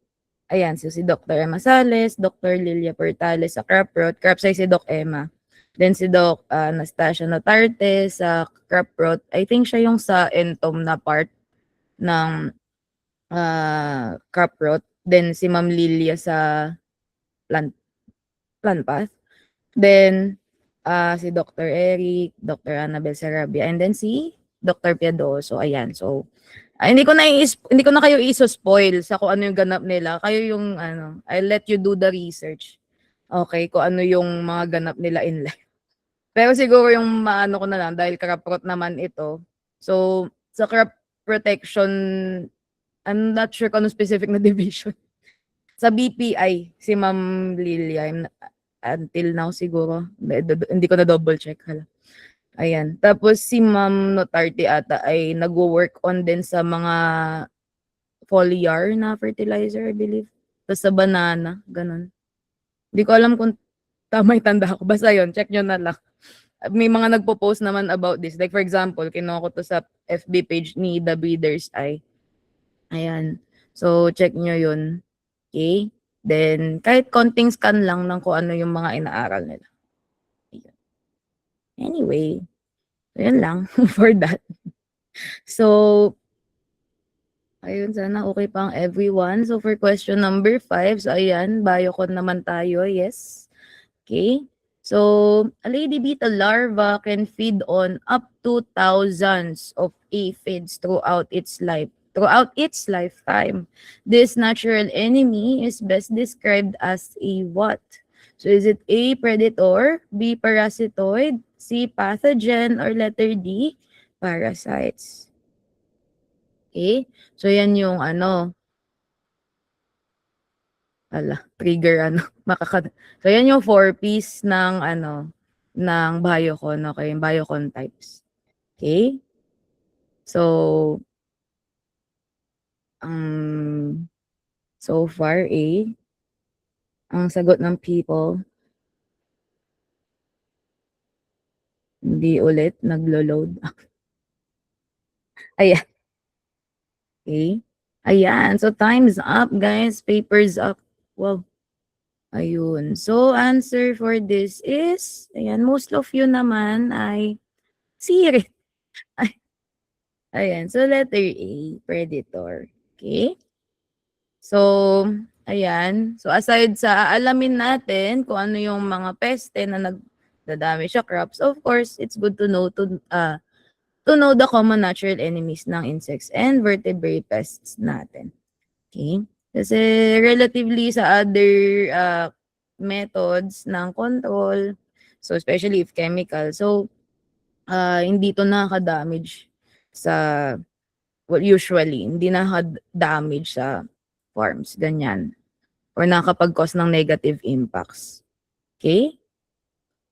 ayan, so si Dr. Emma Sales, Dr. Lilia Portales sa Craprot. Crapsay si Doc Emma. Then si Doc Anastasia Notarte sa Craprot. I think siya yung sa entom na part ng Craprot. Then si Ma'am Lilia sa plant path. Then si Dr. Eric, Dr. Annabel Sarabia, and then si Dr. Piadoso. Ayan. So, hindi ko na kayo iso-spoil sa kung ano yung ganap nila. Kayo yung I'll let you do the research. Okay, kung ano yung mga ganap nila in life. Pero siguro yung maano ko na lang dahil Craprot naman ito. So, sa crop protection, I'm not sure kung ano specific na division. Sa BPI, si Ma'am Lilia, until now siguro, hindi ko na double check. Hala. Ayan. Tapos si Ma'am Notarte ata ay nagwo-work on din sa mga foliar na fertilizer, I believe. Tapos sa banana, ganun. Hindi ko alam kung tama yung tanda ko. Basta yun, check nyo na lang. May mga nagpo-post naman about this. Like for example, kinuha ko to sa FB page ni The Breeder's Eye. Ayan. So, check nyo yun. Okay? Then, kahit konting scan lang ng kung ano yung mga inaaral nila. Ayan. Anyway, yun lang for that. So, ayun, sana okay pang everyone. So, for question number 5, so ayan, biocon naman tayo, yes. Okay. So, a lady beetle larva can feed on up to thousands of aphids throughout its lifetime. This natural enemy is best described as a what? So, is it A, predator, B, parasitoid, C, pathogen, or letter D, parasites? Okay? So, yan yung trigger So, yan yung 4 P's ng ng biocon, okay? Biocon types. Okay? So, so far, ang sagot ng people, hindi ulit naglo-load. Ayan, okay. Ayan, so time's up, guys. Paper's up. Well, ayun. So, answer for this is, ayan, most of you naman ay sirit. Ayan, so letter A, predator. Okay? So, ayan. So, aside sa alamin natin kung ano yung mga peste na nagdadami sa crops, of course, it's good to know the common natural enemies ng insects and vertebrate pests natin. Okay? Kasi relatively sa other methods ng control, so especially if chemical, so hindi to nakaka-damage sa, well, usually, hindi nakaka-damage sa farms, ganyan. Or nakakapag-cause ng negative impacts. Okay?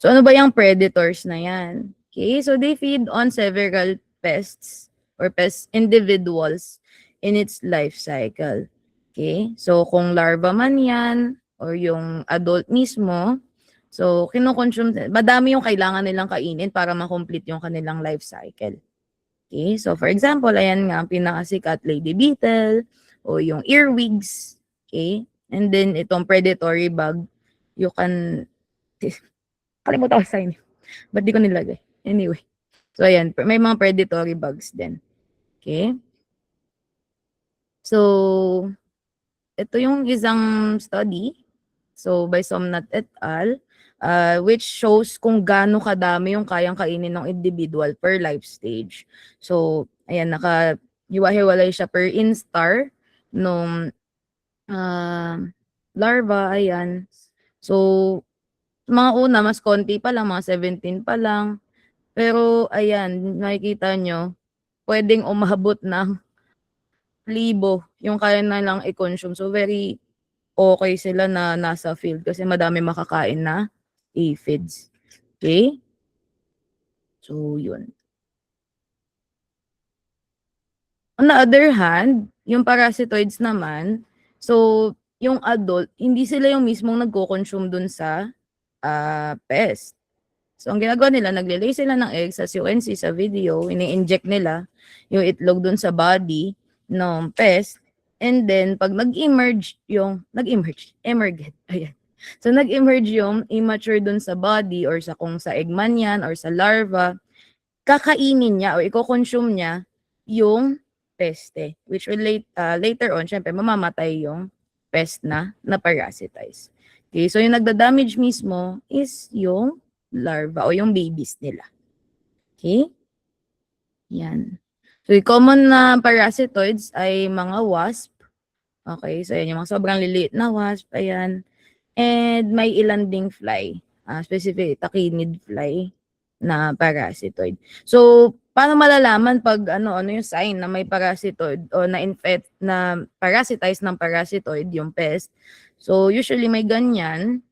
So, ano ba yung predators na yan? Okay, so they feed on several pests or pest individuals in its life cycle. Okay, so kung larva man yan or yung adult mismo, so kinukonsume, madami yung kailangan nilang kainin para ma-complete yung kanilang life cycle. Okay, so for example, ayan nga ang pinakasikat, lady beetle o yung earwigs. Okay, and then itong predatory bug, you can, kalimutan ko sa inyo. Ba't di ko nilagay? Anyway. So, ayan. May mga predatory bugs din. Okay? So, ito yung isang study. So, by Somnat et al. Which shows kung gaano kadami yung kayang kainin ng individual per life stage. So, ayan, hiwa-hiwalay siya per instar nung larva. Ayan. So, mga una, mas konti pa lang, mga 17 pa lang. Pero ayan, nakikita nyo, pwedeng umabot ng libo yung kaya nilang i-consume. So very okay sila na nasa field kasi madami makakain na aphids. Okay? So yun. On the other hand, yung parasitoids naman, so yung adult, hindi sila yung mismong nagko-consume dun sa pest. So, ang ginagawa nila, nagle-lay sila ng eggs, as you can see sa video, ini-inject nila yung itlog dun sa body ng pest. And then, pag emerged, ayan. So, nag-emerge yung immature dun sa body or sa kung sa egg man yan or sa larva, kakainin niya o i-consume niya yung peste, which will later on, syempre, mamamatay yung pest na parasitize. Okay, so yung nagda-damage mismo is yung larva o yung babies nila. Okay? Yan. So, yung common na parasitoids ay mga wasp. Okay, so yan yung mga sobrang liliit na wasp. Ayan. And may ilan ding fly. Specific, tachinid fly na parasitoid. So, paano malalaman pag ano yung sign na may parasitoid o na-infect na parasitize ng parasitoid yung pest? So, usually may ganyan.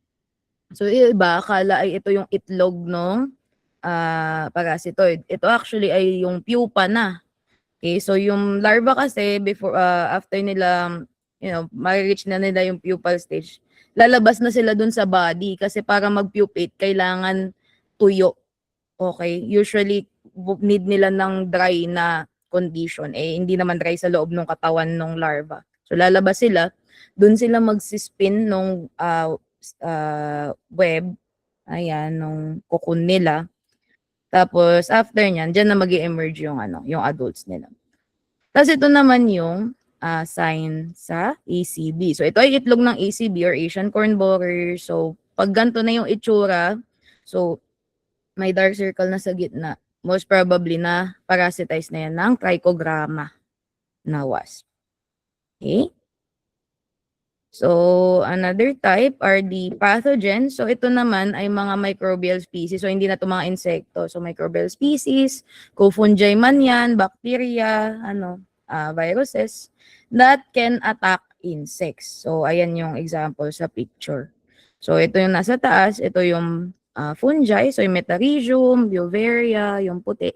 So, yung iba, akala ay ito yung itlog ng parasitoid. Ito actually ay yung pupa na. Okay, so yung larva kasi before after nila, ma-reach na nila yung pupal stage, lalabas na sila dun sa body kasi para mag-pupate kailangan tuyo. Okay, usually need nila ng dry na condition. Hindi naman dry sa loob ng katawan ng larva. So lalabas sila, dun sila magsispin nung web, ayan, nung cocoon nila. Tapos, after nyan, dyan na mag-emerge yung, yung adults nila. Tapos, ito naman yung sign sa ACB. So, ito ay itlog ng ACB or Asian corn borer. So, pag ganito na yung itsura, so, may dark circle na sa gitna, most probably na parasitize na yan ng trichogramma na wasp. Okay? So, another type are the pathogens. So, ito naman ay mga microbial species. So, hindi na ito mga insekto. So, microbial species, co-fungi man yan, bacteria, viruses that can attack insects. So, ayan yung example sa picture. So, ito yung nasa taas. Ito yung fungi. So, yung Metarhizium, Beauveria, yung puti.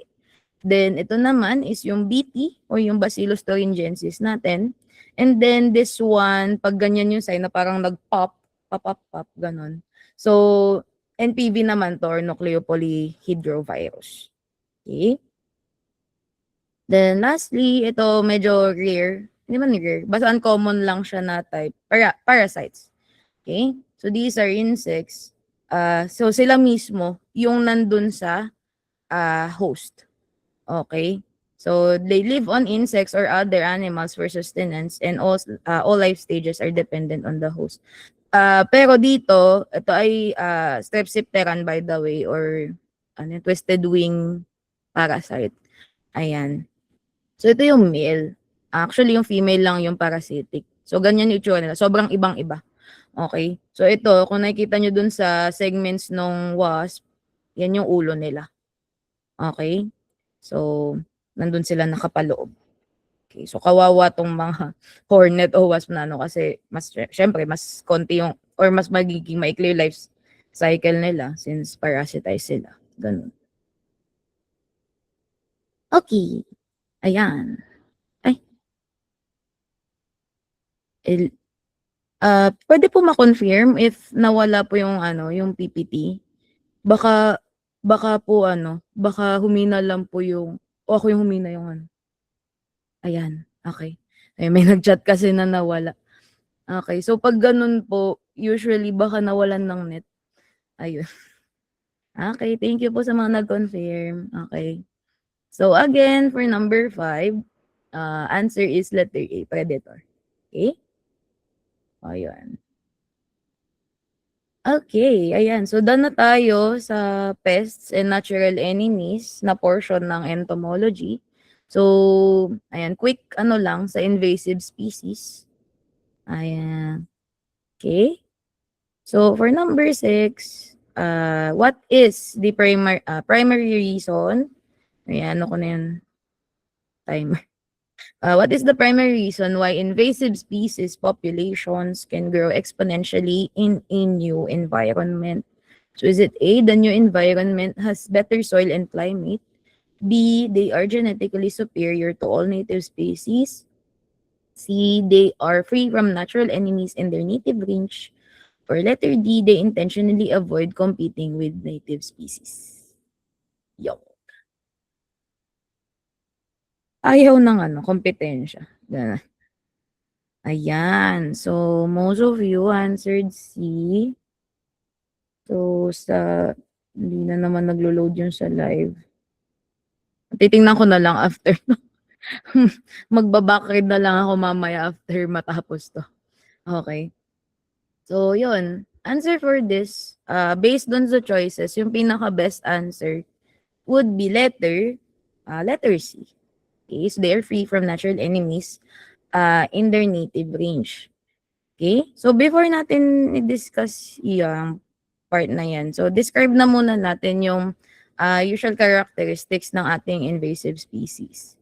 Then, ito naman is yung BT or yung Bacillus thuringiensis natin. And then, this one, pag ganyan yung sign na parang nag-pop, pop, ganon. So, NPV naman to or nucleopolyhedrovirus. Okay? Then, lastly, ito medyo rare. Hindi man rare. Basta uncommon lang siya na type. Parasites. Okay? So, these are insects. So, sila mismo, yung nandun sa host. Okay? So, they live on insects or other animals for sustenance and all life stages are dependent on the host. Pero dito, ito ay Strepsipteran by the way or twisted wing parasite. Ayan. So, ito yung male. Actually, yung female lang yung parasitic. So, ganyan yung itsura nila. Sobrang ibang-iba. Okay? So, ito, kung nakikita nyo dun sa segments ng wasp, yan yung ulo nila. Okay? So, nandun sila nakapaloob. Okay, so kawawa tong mga hornet o wasp na kasi syempre mas konti yung or mas magiging maikli yung life cycle nila since parasitize sila. Ganun. Okay. Ayan. Ay. Pwede po ma-confirm if nawala po yung yung PPT. Baka po baka humina lang po yung o ako yung humina yung Ayan, okay. May nag-chat kasi na nawala. Okay, so pag ganun po, usually baka nawalan ng net. Ayun. Okay, thank you po sa mga nag-confirm. Okay. So again, for number 5, answer is letter A, predator. Okay? Ayun. Okay, ayan. So done na tayo sa pests and natural enemies na portion ng entomology. So, ayan, quick lang sa invasive species. Ayan. Okay. So, for number 6, what is the primary reason? Ayan, ano ko na yun? Timer. What is the primary reason why invasive species populations can grow exponentially in a new environment? So, is it A, the new environment has better soil and climate? B, they are genetically superior to all native species? C, they are free from natural enemies in their native range? Or letter D, they intentionally avoid competing with native species. Yo. Ayaw ng kompetensya. Ganun. Ayan. So, most of you answered C. So, hindi na naman naglo-load yung sa live. Titingnan ko na lang after. Magbabackread na lang ako mamaya after matapos to. Okay. So, yun. Answer for this, based on the choices, yung pinaka-best answer would be letter C. Okay, so they are free from natural enemies in their native range. Okay, so before natin i-discuss yung part na yan, so describe na muna natin yung usual characteristics ng ating invasive species.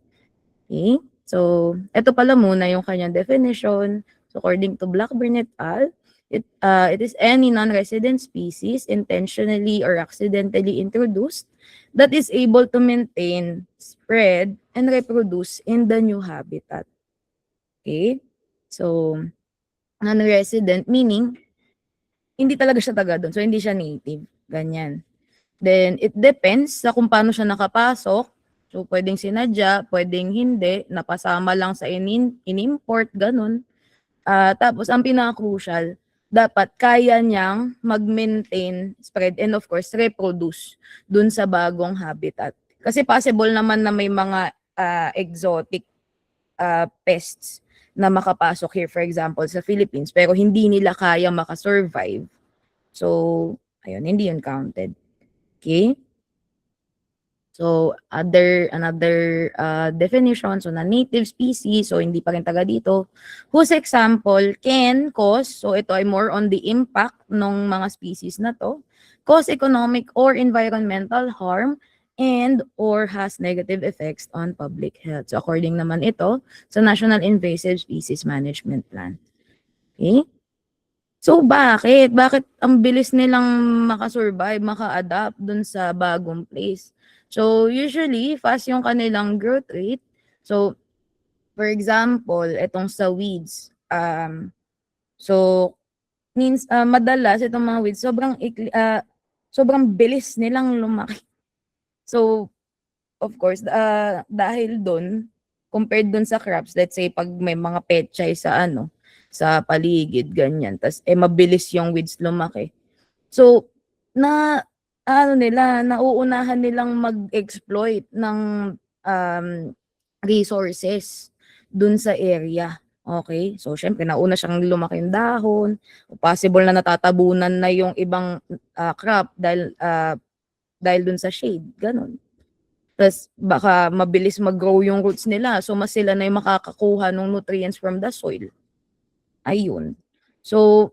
Okay, so ito pala muna yung kanyang definition. So according to Blackburn et al., it is any non-resident species intentionally or accidentally introduced that is able to maintain, spread, and reproduce in the new habitat. Okay? So, non-resident meaning, hindi talaga siya taga doon. So, hindi siya native. Ganyan. Then, it depends sa kung paano siya nakapasok. So, pwedeng sinadya, pwedeng hindi, napasama lang sa in-import, ganun. Tapos, ang pinaka-crucial, dapat kaya niyang mag-maintain, spread, and of course, reproduce dun sa bagong habitat. Kasi possible naman na may mga exotic pests na makapasok here, for example, sa Philippines, pero hindi nila kaya makasurvive. So, ayun, hindi yun counted. Okay? So, another definition, so na native species, so hindi pa rin taga dito, whose example can cause, so ito ay more on the impact ng mga species na to, cause economic or environmental harm and or has negative effects on public health. So, according naman ito sa National Invasive Species Management Plan. Okay? So, bakit? Bakit ang bilis nilang makasurvive, maka-adapt dun sa bagong place? So, usually, fast yung kanilang growth rate. So, for example, itong sa weeds, so, madalas itong mga weeds, sobrang bilis nilang lumaki. So, of course, dahil dun, compared dun sa crops, let's say, pag may mga pechay sa paligid, ganyan, tas mabilis yung weeds lumaki. So, na nauunahan nilang mag-exploit ng um, resources dun sa area. Okay? So, syempre, nauna siyang lumaki yung dahon. Possible na natatabunan na yung ibang crop dahil dun sa shade. Ganun. Tas baka mabilis mag-grow yung roots nila. So, mas sila na yung makakakuha ng nutrients from the soil. Ayun. So,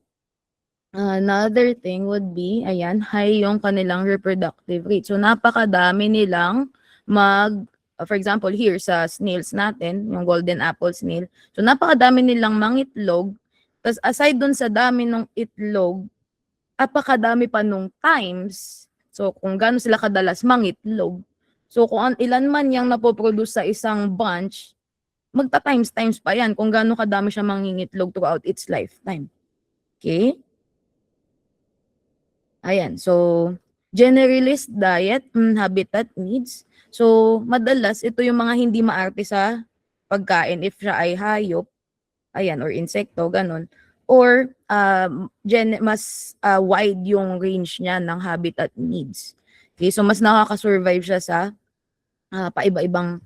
another thing would be, ayan, high yung kanilang reproductive rate. So, napakadami nilang for example, here sa snails natin, yung golden apple snail. So, napakadami nilang mangitlog. Tapos, aside dun sa dami ng itlog, napakadami pa nung times. So, kung gaano sila kadalas mangitlog. So, kung ilan man yung napoproduce sa isang bunch, magta-times pa yan kung gaano kadami siya mangingitlog throughout its lifetime. Okay? Ayan, so generalist diet, habitat needs. So madalas ito yung mga hindi maarte sa pagkain if siya ay hayop, ayan, or insekto, ganun. Or mas wide yung range niya ng habitat needs. Okay, so mas nakaka-survive siya sa paiba-ibang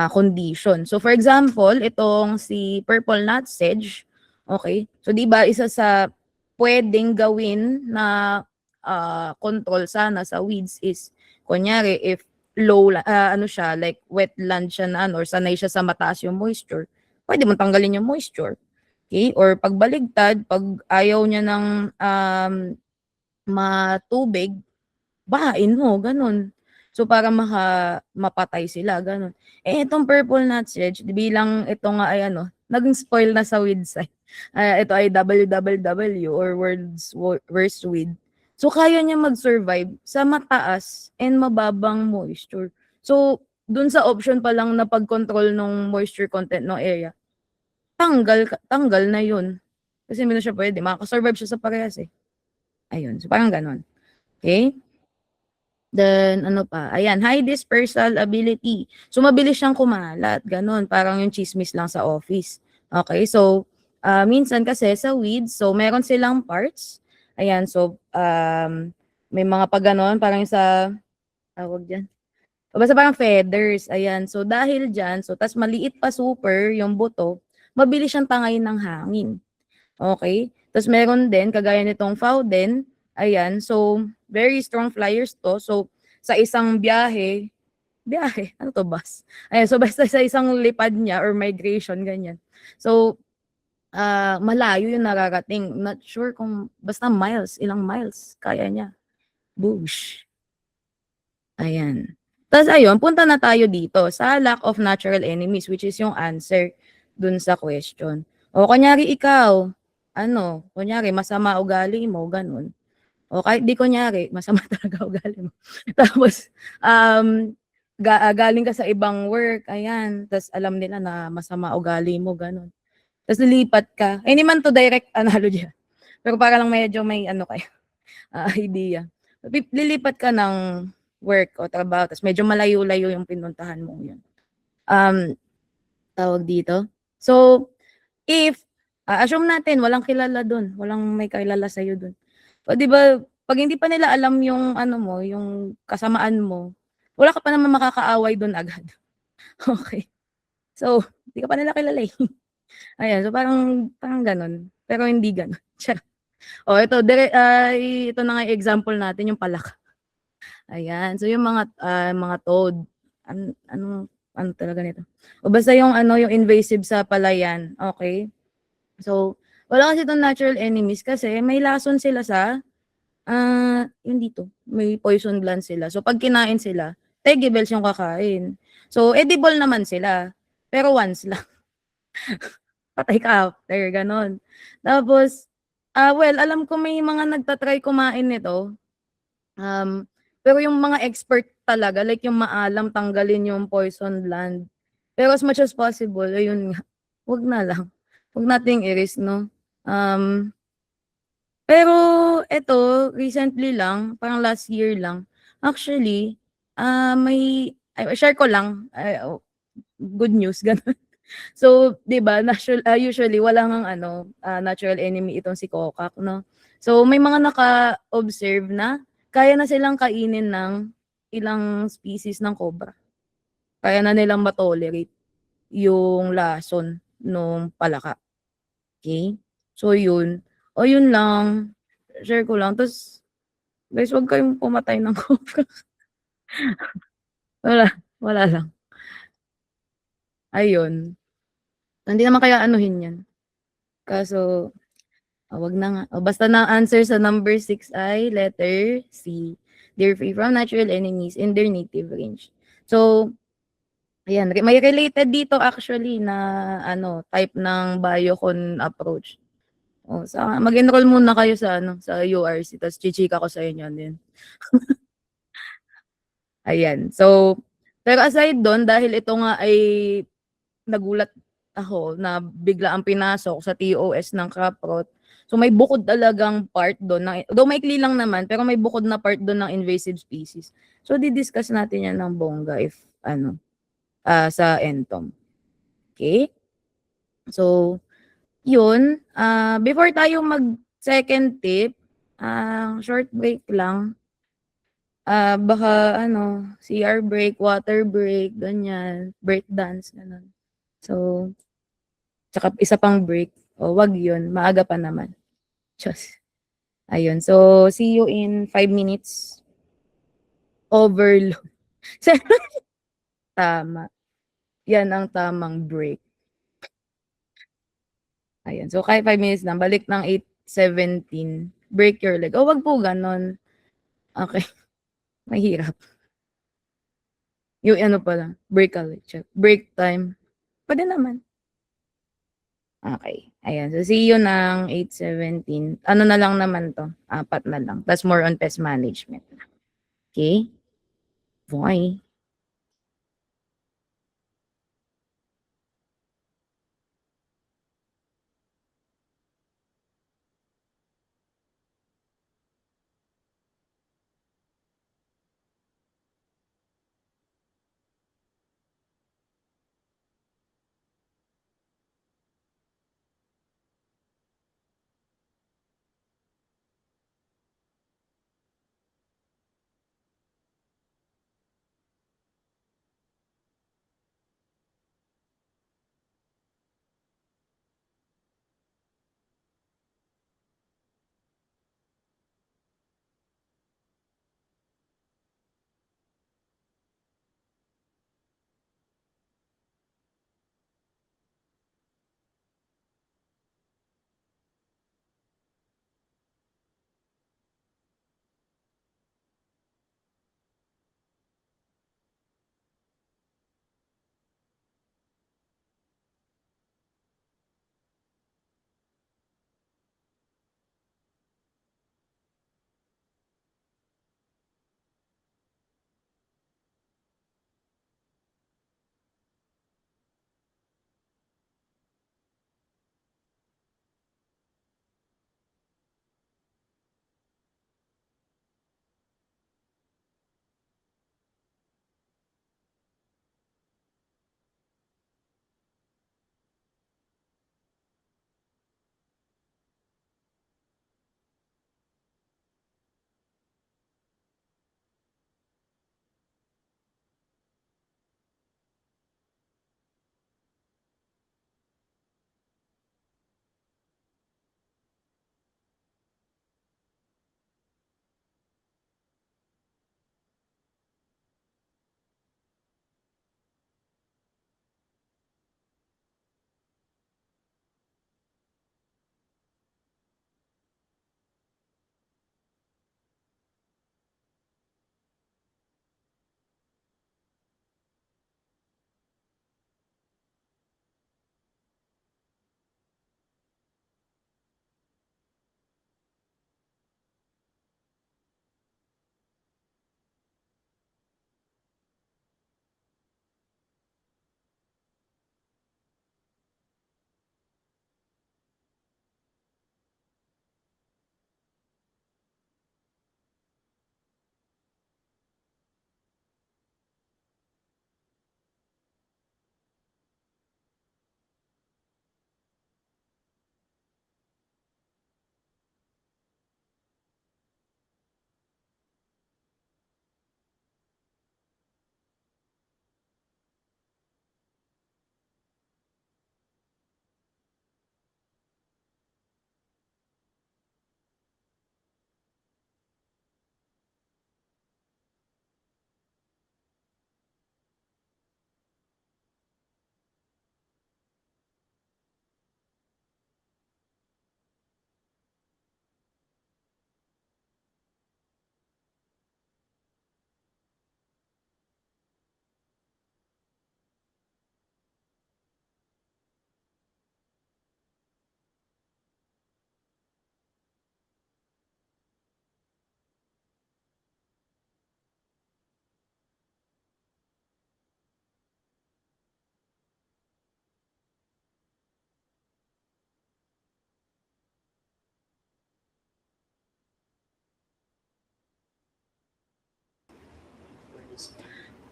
condition. So for example, itong si purple nut sedge, okay? So 'di ba isa sa pwedeng gawin na control sana sa weeds is kunyari if siya like wetland siya na or sanay siya sa mataas yung moisture, pwede mo tanggalin yung moisture. Okay? Or pagbaligtad, pag ayaw niya ng matubig, bahain mo, ganun. So, para mapatay sila, ganun. Itong purple nut sedge, bilang ito nga ay naging spoil na sa weed site. Ito ay WWW or World's Worst Weed. So, kaya niya mag-survive sa mataas and mababang moisture. So, dun sa option pa lang na pag-control ng moisture content ng area, tanggal na yun. Kasi hindi na siya pwede. Makakasurvive siya sa parehas eh. Ayun. So, parang ganun. Okay? Then, ano pa? Ayan, high dispersal ability. So, mabilis siyang kumalat. Ganon. Parang yung chismis lang sa office. Okay, so, minsan kasi sa weeds, so, meron silang parts. Ayan, so, may mga pag ganon, parang sa, tawag dyan. O basta parang feathers. Ayan, so, dahil dyan, so, tas maliit pa super yung buto, mabilis siyang tangay ng hangin. Okay? Tapos meron din, kagaya nitong Fowden, ayan, so, very strong flyers to. So, sa isang biyahe, ano to, bus? Ayan, so, basta sa isang lipad niya or migration, ganyan. So, malayo yung nararating. Not sure kung, basta ilang miles, kaya niya. Boosh. Ayan. Tapos ayun, punta na tayo dito sa lack of natural enemies, which is yung answer dun sa question. O, kunyari ikaw, kunyari masama ugali mo, ganun. O kahit di kunyari, masama talaga ugali mo. Tapos, galing ka sa ibang work, ayan, tapos alam nila na masama ugali mo, ganun. Tapos lilipat ka. Hindi man to direct analogy. Pero para lang medyo may kayo, idea. Lilipat ka ng work o trabaho, tapos medyo malayo-layo yung pinuntahan mo yun. Tawag dito. So, if, assume natin, walang kilala dun, walang may kilala sa'yo dun. O, di ba, pag hindi pa nila alam yung, yung kasamaan mo, wala ka pa naman makakaaway dun agad. Okay. So, hindi ka pa nila kilala eh. Ayan, so parang ganun. Pero hindi ganun. O, ito na nga yung example natin, yung palaka. Ayan, so yung mga toad, ano talaga nito? O basta yung yung invasive sa palayan, okay? So, wala kasi itong natural enemies kasi may lason sila sa, yun dito, may poison gland sila. So, pag kinain sila, tegibels yung kakain. So, edible naman sila, pero once lang. Patay ka after, ganon. Tapos, well, alam ko may mga nagtatry kumain nito, pero yung mga expert talaga, like yung maalam, tanggalin yung poison land. Pero as much as possible, ayun nga, 'wag na lang. 'Wag nating i-risk 'no. Um, pero eto, recently lang, parang last year lang, actually, may ay share ko lang, good news gano'n. So, 'di ba usually wala ngang ano, natural enemy itong si Kokak 'no. So, may mga naka-observe na kaya na silang kainin ng ilang species ng cobra. Kaya na nilang ma-tolerate yung lason nung palaka, okey? So yun, yun lang, share ko lang ta's guys, 'wag kayong pumatay ng cobra. Wala, wala lang, ayun. Hindi naman kaya aanuhin yan, kaso, 'wag na nga. Basta na answer sa number 6 ay letter C. They're free from natural enemies in their native range. So, ayan, may related dito actually na ano, type ng Biocon approach. Mag-enroll muna kayo sa ano, sa URC ta's chichika ko sa inyo din. Ayan. So, pero aside dun dahil ito nga ay nagulat ako na bigla ang pinasok sa TOS ng Caprot. So, may bukod talagang part dun na though maikli lang naman, pero may bukod na part dun ng invasive species. So, di-discuss natin yan ng bongga if ano, sa Entom. Okay. So, yun, before tayo mag-second tip, short break lang. Baka ano, CR break, water break, ganyan, break dance, gano'n. So, tsaka isa pang break, wag yun, maaga pa naman. Diyos. Ayun, so see you in 5 minutes. Overload. Tama, yan ang tamang break. Ayan, so kahit 5 minutes lang, balik ng 8:17, break your leg. Wag po gano'n. Okey, mahirap. Yung ano pala, break a leg, break time, puwede naman. Okey, ayan. So, see you ng 8:17. Ano na lang naman 'to, 4 na lang, ta's more on pest management na. Okey? Bye.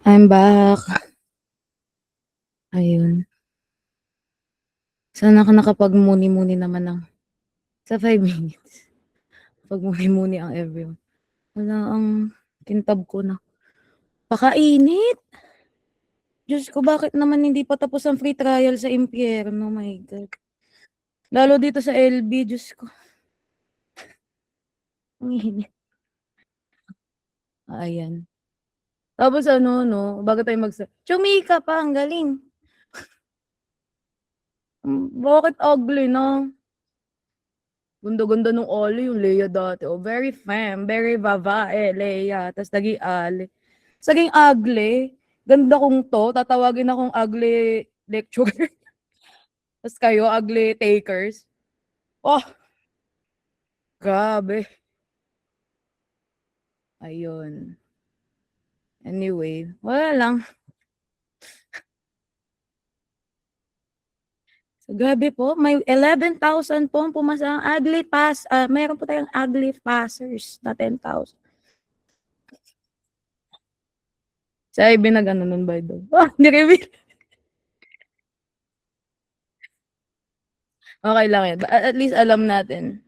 I'm back. Ayun. Sana ka nakapagmuni-muni naman ng sa 5 minutes. Pagmuni-muni ang everyone. Wala ang kintab ko na. Pakainit! Diyos ko, bakit naman hindi pa tapos ang free trial sa impyerno? My God. Lalo dito sa LB, Diyos ko. Ang init. Ayan. Tapos ano, no, bago tayo Chumika pa, ang galing. Bakit ugly, no? Ganda-ganda nung Oli, yung Leia dati. Oh, very femme, very babae, Leia. Tapos naging Ali. Saging ugly. Ganda kong to. Tatawagin akong ugly lecturer. Tapos kayo, ugly takers. Oh, grabe. Ayun. Anyway, wala lang. So, grabe po, may 11,000 po ang pumasa ang ugly pass. Mayroon po tayong ugly passers na 10,000. Sa IB na gano'n nun by the way. Oh, ni-reveal. Okay lang yan. At least alam natin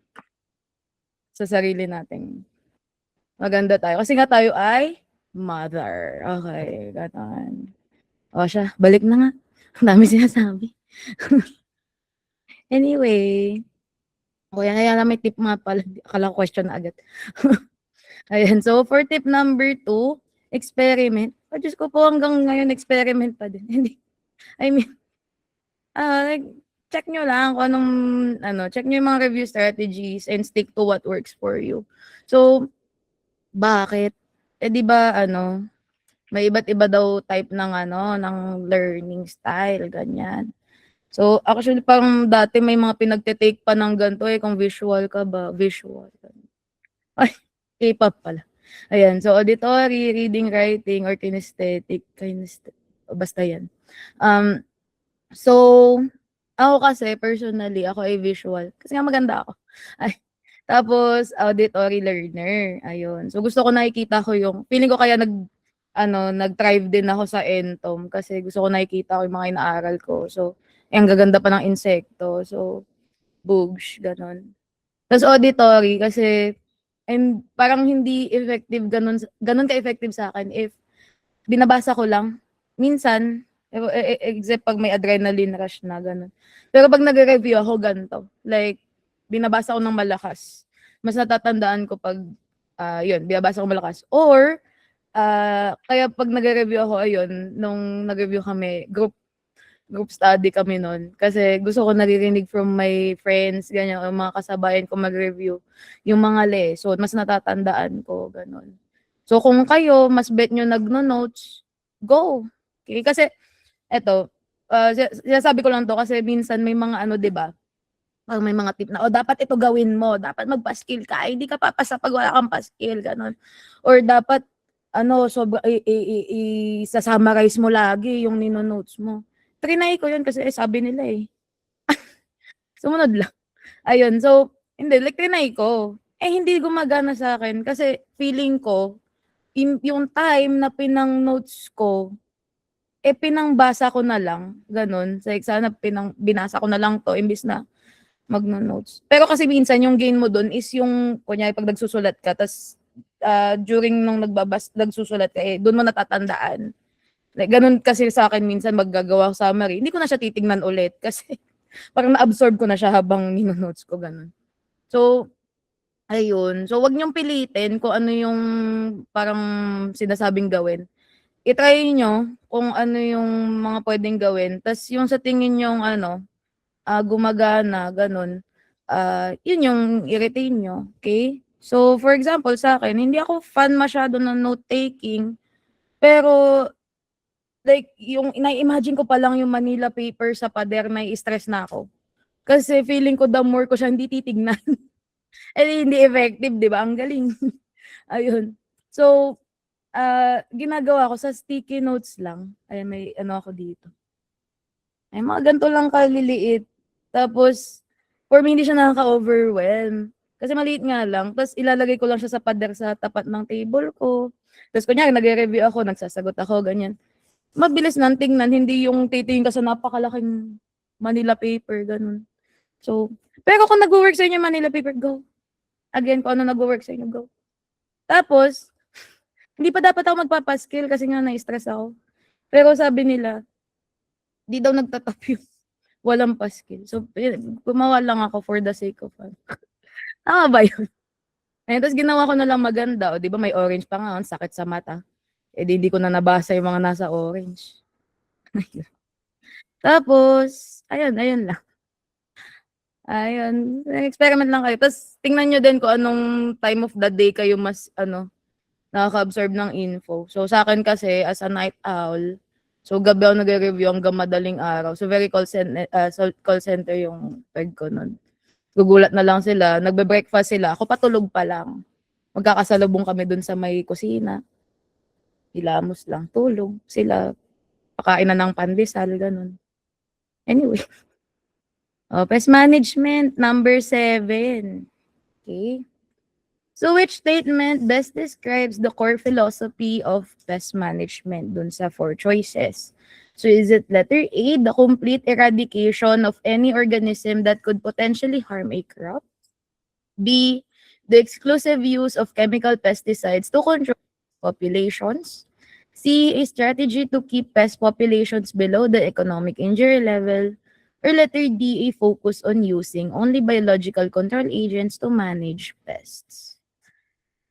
sa sarili natin. Maganda tayo. Kasi nga tayo ay mother. Okay, gano'n. O siya, balik na nga. Ang dami sinasabi. Anyway. O yan, kaya na may tip nga pala. Akala ko question na agad. Ayan, so for tip number 2, experiment. Diyos ko po, hanggang ngayon experiment pa din. Hindi. I mean, like, check nyo lang kung anong, check nyo yung mga review strategies and stick to what works for you. So, bakit? Di ba, may iba't iba daw type ng, ng learning style, ganyan. So, actually, parang dati may mga pinagte-take pa ng ganito kung visual ka ba, visual. Ay, K-pop pala. Ayan, so auditory, reading, writing, or kinesthetic, basta yan. So, ako kasi, personally, ako ay visual. Kasi nga maganda ako. Ay, tapos, auditory learner. Ayun. So, gusto ko nakikita ko yung, feeling ko kaya nag-thrive din ako sa Entom kasi gusto ko nakikita ko yung mga inaaral ko. So, ang gaganda pa ng insekto. So, bugs, ganon. Tapos auditory kasi, and parang hindi effective ganun ka-effective sa akin if binabasa ko lang. Minsan, except pag may adrenaline rush na, ganun. Pero pag nagre-review ako, ganito. Like, binabasa ko ng malakas. Mas natatandaan ko pag, yun, binabasa ko malakas. Or, kaya pag nagre-review ako, ayun, nung nag-review kami, group study kami nun. Kasi gusto ko naririnig from my friends, ganyan, yung mga kasabayan ko mag-review. Yung mga lesson, mas natatandaan ko, ganun. So, kung kayo, mas bet nyo nagno-notes, go. Okay? Kasi, eto, sinasabi ko lang to kasi minsan may mga di ba? Pag may mga tip na, dapat ito gawin mo, dapat magpa-skill ka, hindi ka papasa pag wala kang pa-skill, ganun. Or dapat, isa-summarize mo lagi yung nino-notes mo. Trinay ko yun kasi sabi nila eh. Sumunod lang. Ayun, so, hindi, like trinay ko. Hindi gumagana sa akin kasi feeling ko, yung time na pinang notes ko, pinangbasa ko na lang, ganun. So, sana binasa ko na lang to, imbis na magno-notes. Pero kasi minsan, yung gain mo dun is yung, kunyari pag nagsusulat ka, tas during nung nagsusulat ka, dun mo natatandaan. Like, ganun kasi sa akin minsan maggagawa summary. Hindi ko na siya titignan ulit kasi parang na-absorb ko na siya habang nino-notes ko, ganun. So, ayun. So, wag niyong pilitin kung ano yung parang sinasabing gawin. I-try nyo kung ano yung mga pwedeng gawin. Tas yung sa tingin yung gumagana, ganun. Yun yung i-retain nyo. Okay? So, for example, sa akin, hindi ako fan masyado ng note-taking. Pero, like, yung ina-imagine ko pa lang yung Manila paper sa pader, may stress na ako. Kasi feeling ko the more ko siya hindi titignan. Hindi effective, di ba? Ang galing. Ayun. So, ginagawa ko sa sticky notes lang. Ayan, may ako dito. Ay, mga ganito lang kaliliit. Tapos, for me, hindi siya nakaka-overwhelm. Kasi maliit nga lang. Tapos, ilalagay ko lang siya sa pader sa tapat ng table ko. Tapos kunyari nagre-review ako, nagsasagot ako, ganyan. Mabilis lang tingnan, hindi yung titingin ka sa napakalaking Manila paper, ganun. So, pero kung nagwo-work sa inyo Manila paper, go. Again, kung ano nagwo-work sa inyo, go. Tapos, hindi pa dapat ako magpapaskill kasi nga na-stress ako. Pero sabi nila, di daw nagtatap yung walang paskill. So, gumawa lang ako for the sake of fun. Tama ba yun? Ayun, tapos ginawa ko na lang maganda. O, di ba may orange pa nga, ang sakit sa mata. Eh, di ko na nabasa yung mga nasa orange. Tapos, ayun lang. Ayun, experiment lang kayo. Tapos, tingnan nyo din kung anong time of the day kayo mas, nakaka-absorb ng info. So, sa akin kasi, as a night owl, so, gabi ako nagre-review hanggang madaling araw. So, very call center yung peg ko nun. Gugulat na lang sila, nagbe-breakfast sila, ako patulog pa lang. Magkakasalubong kami dun sa may kusina. Hilamos lang, tulog. Sila, pakain na ng pandesal, ganun. Anyway. Pest management, number 7. Okay. So, which statement best describes the core philosophy of pest management dun sa 4 choices? So, is it letter A, the complete eradication of any organism that could potentially harm a crop? B, the exclusive use of chemical pesticides to control populations? C, a strategy to keep pest populations below the economic injury level? Or letter D, a focus on using only biological control agents to manage pests?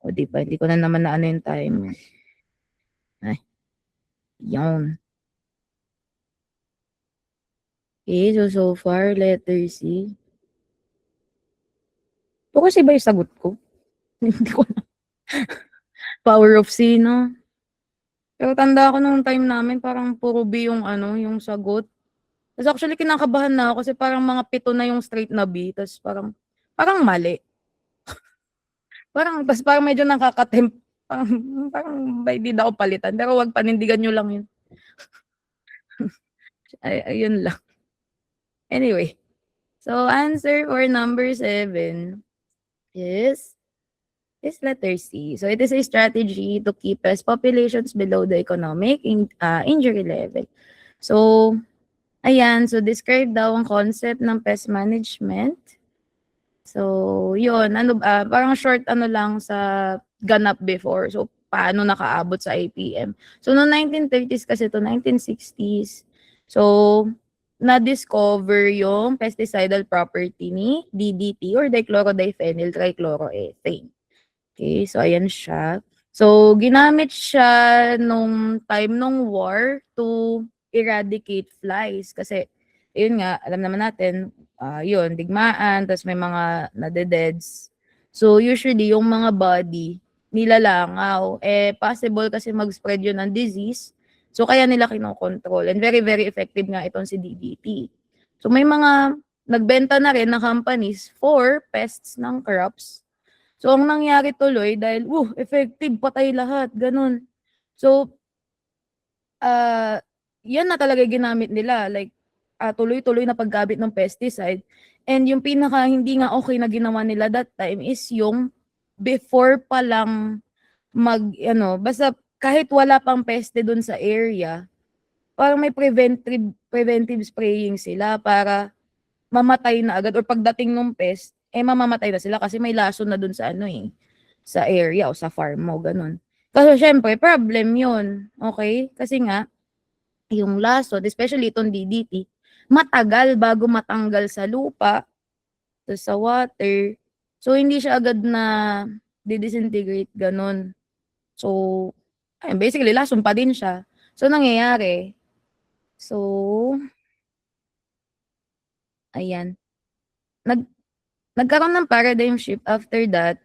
O di ba, hindi ko na naman na ano yung time. Ay, yun. Okay, so far, letter C. Ito kasi ba yung sagot ko? Hindi ko na. Power of C, no? Pero tanda ko nung time namin, parang puro B yung yung sagot. Tapos actually, kinakabahan na ako kasi parang mga 7 na yung straight na B. Tapos parang mali. Tapos parang medyo nakaka-tempt. Parang may need ako palitan. Pero wag panindigan nyo lang yun. Ayun lang. Anyway. So, answer for number 7 is letter C. So, it is a strategy to keep pest populations below the economic injury level. So, ayan. So, describe daw ang concept ng pest management. So, yun. Parang short lang sa ganap before. So, paano nakaabot sa APM. So, noong 1930s kasi to 1960s. So, na-discover yung pesticidal property ni DDT or dichlorodiphenyl trichloroethane. Okay, so ayan siya. So, ginamit siya nung time nung war to eradicate flies. Kasi, yun nga, alam naman natin, yun, digmaan, tapos may mga nadededs. So, usually, yung mga body, nilalangaw. Possible kasi mag-spread yun ng disease. So, kaya nila kinokontrol. And very, very effective nga itong si DDT. So, may mga nagbenta na rin na companies for pests ng crops. So, ang nangyari tuloy, dahil, effective, patay lahat, ganun. So, yan na talaga ginamit nila. Like, tuloy-tuloy na paggamit ng pesticide. And yung pinaka hindi nga okay na ginawa nila that time is yung before pa lang basta kahit wala pang peste dun sa area, parang may preventive spraying sila para mamatay na agad or pagdating ng pest, mamamatay na sila kasi may lason na dun sa sa area o sa farm mo, ganun. Kasi syempre, problem yun. Okay? Kasi nga, yung lason, especially itong DDT, matagal bago matanggal sa lupa, sa water. So, hindi siya agad na disintegrate, ganun. So, basically, lason pa din siya. So, nangyayari. So, ayan. Nagkaroon ng paradigm shift after that.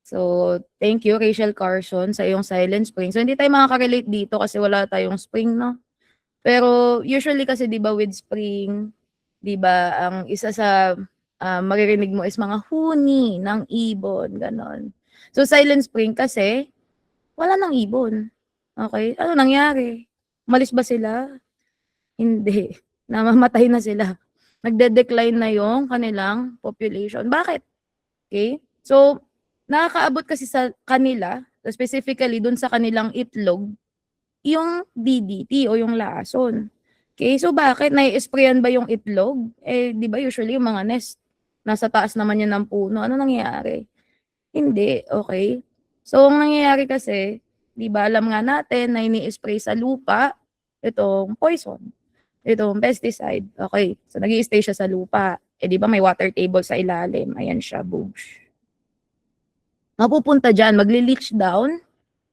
So, thank you, Rachel Carson, sa iyong Silent Spring. So, hindi tayo makaka-relate dito kasi wala tayong spring, no? Pero, usually kasi, di ba, with spring, di ba, ang isa sa maririnig mo is mga huni ng ibon, ganon. So, Silent Spring kasi, wala nang ibon. Okay? Ano nangyari? Umalis ba sila? Hindi. Namamatay na sila. Nagde-decline na yung kanilang population. Bakit? Okay? So, nakakaabot kasi sa kanila, So specifically, dun sa kanilang itlog, yung DDT o yung lason. Okay, so bakit nai-sprayan ba yung itlog? Eh, di ba usually yung mga nest, nasa taas naman yan ng puno. Ano nangyayari? Hindi, okay? So, ang nangyayari kasi, di ba, alam nga natin na ini-spray sa lupa, itong poison, itong pesticide. Okay, so nag-i-stay siya sa lupa. Eh, di ba, may water table sa ilalim. Ayan siya, boosh. Mapupunta dyan, magli-leach down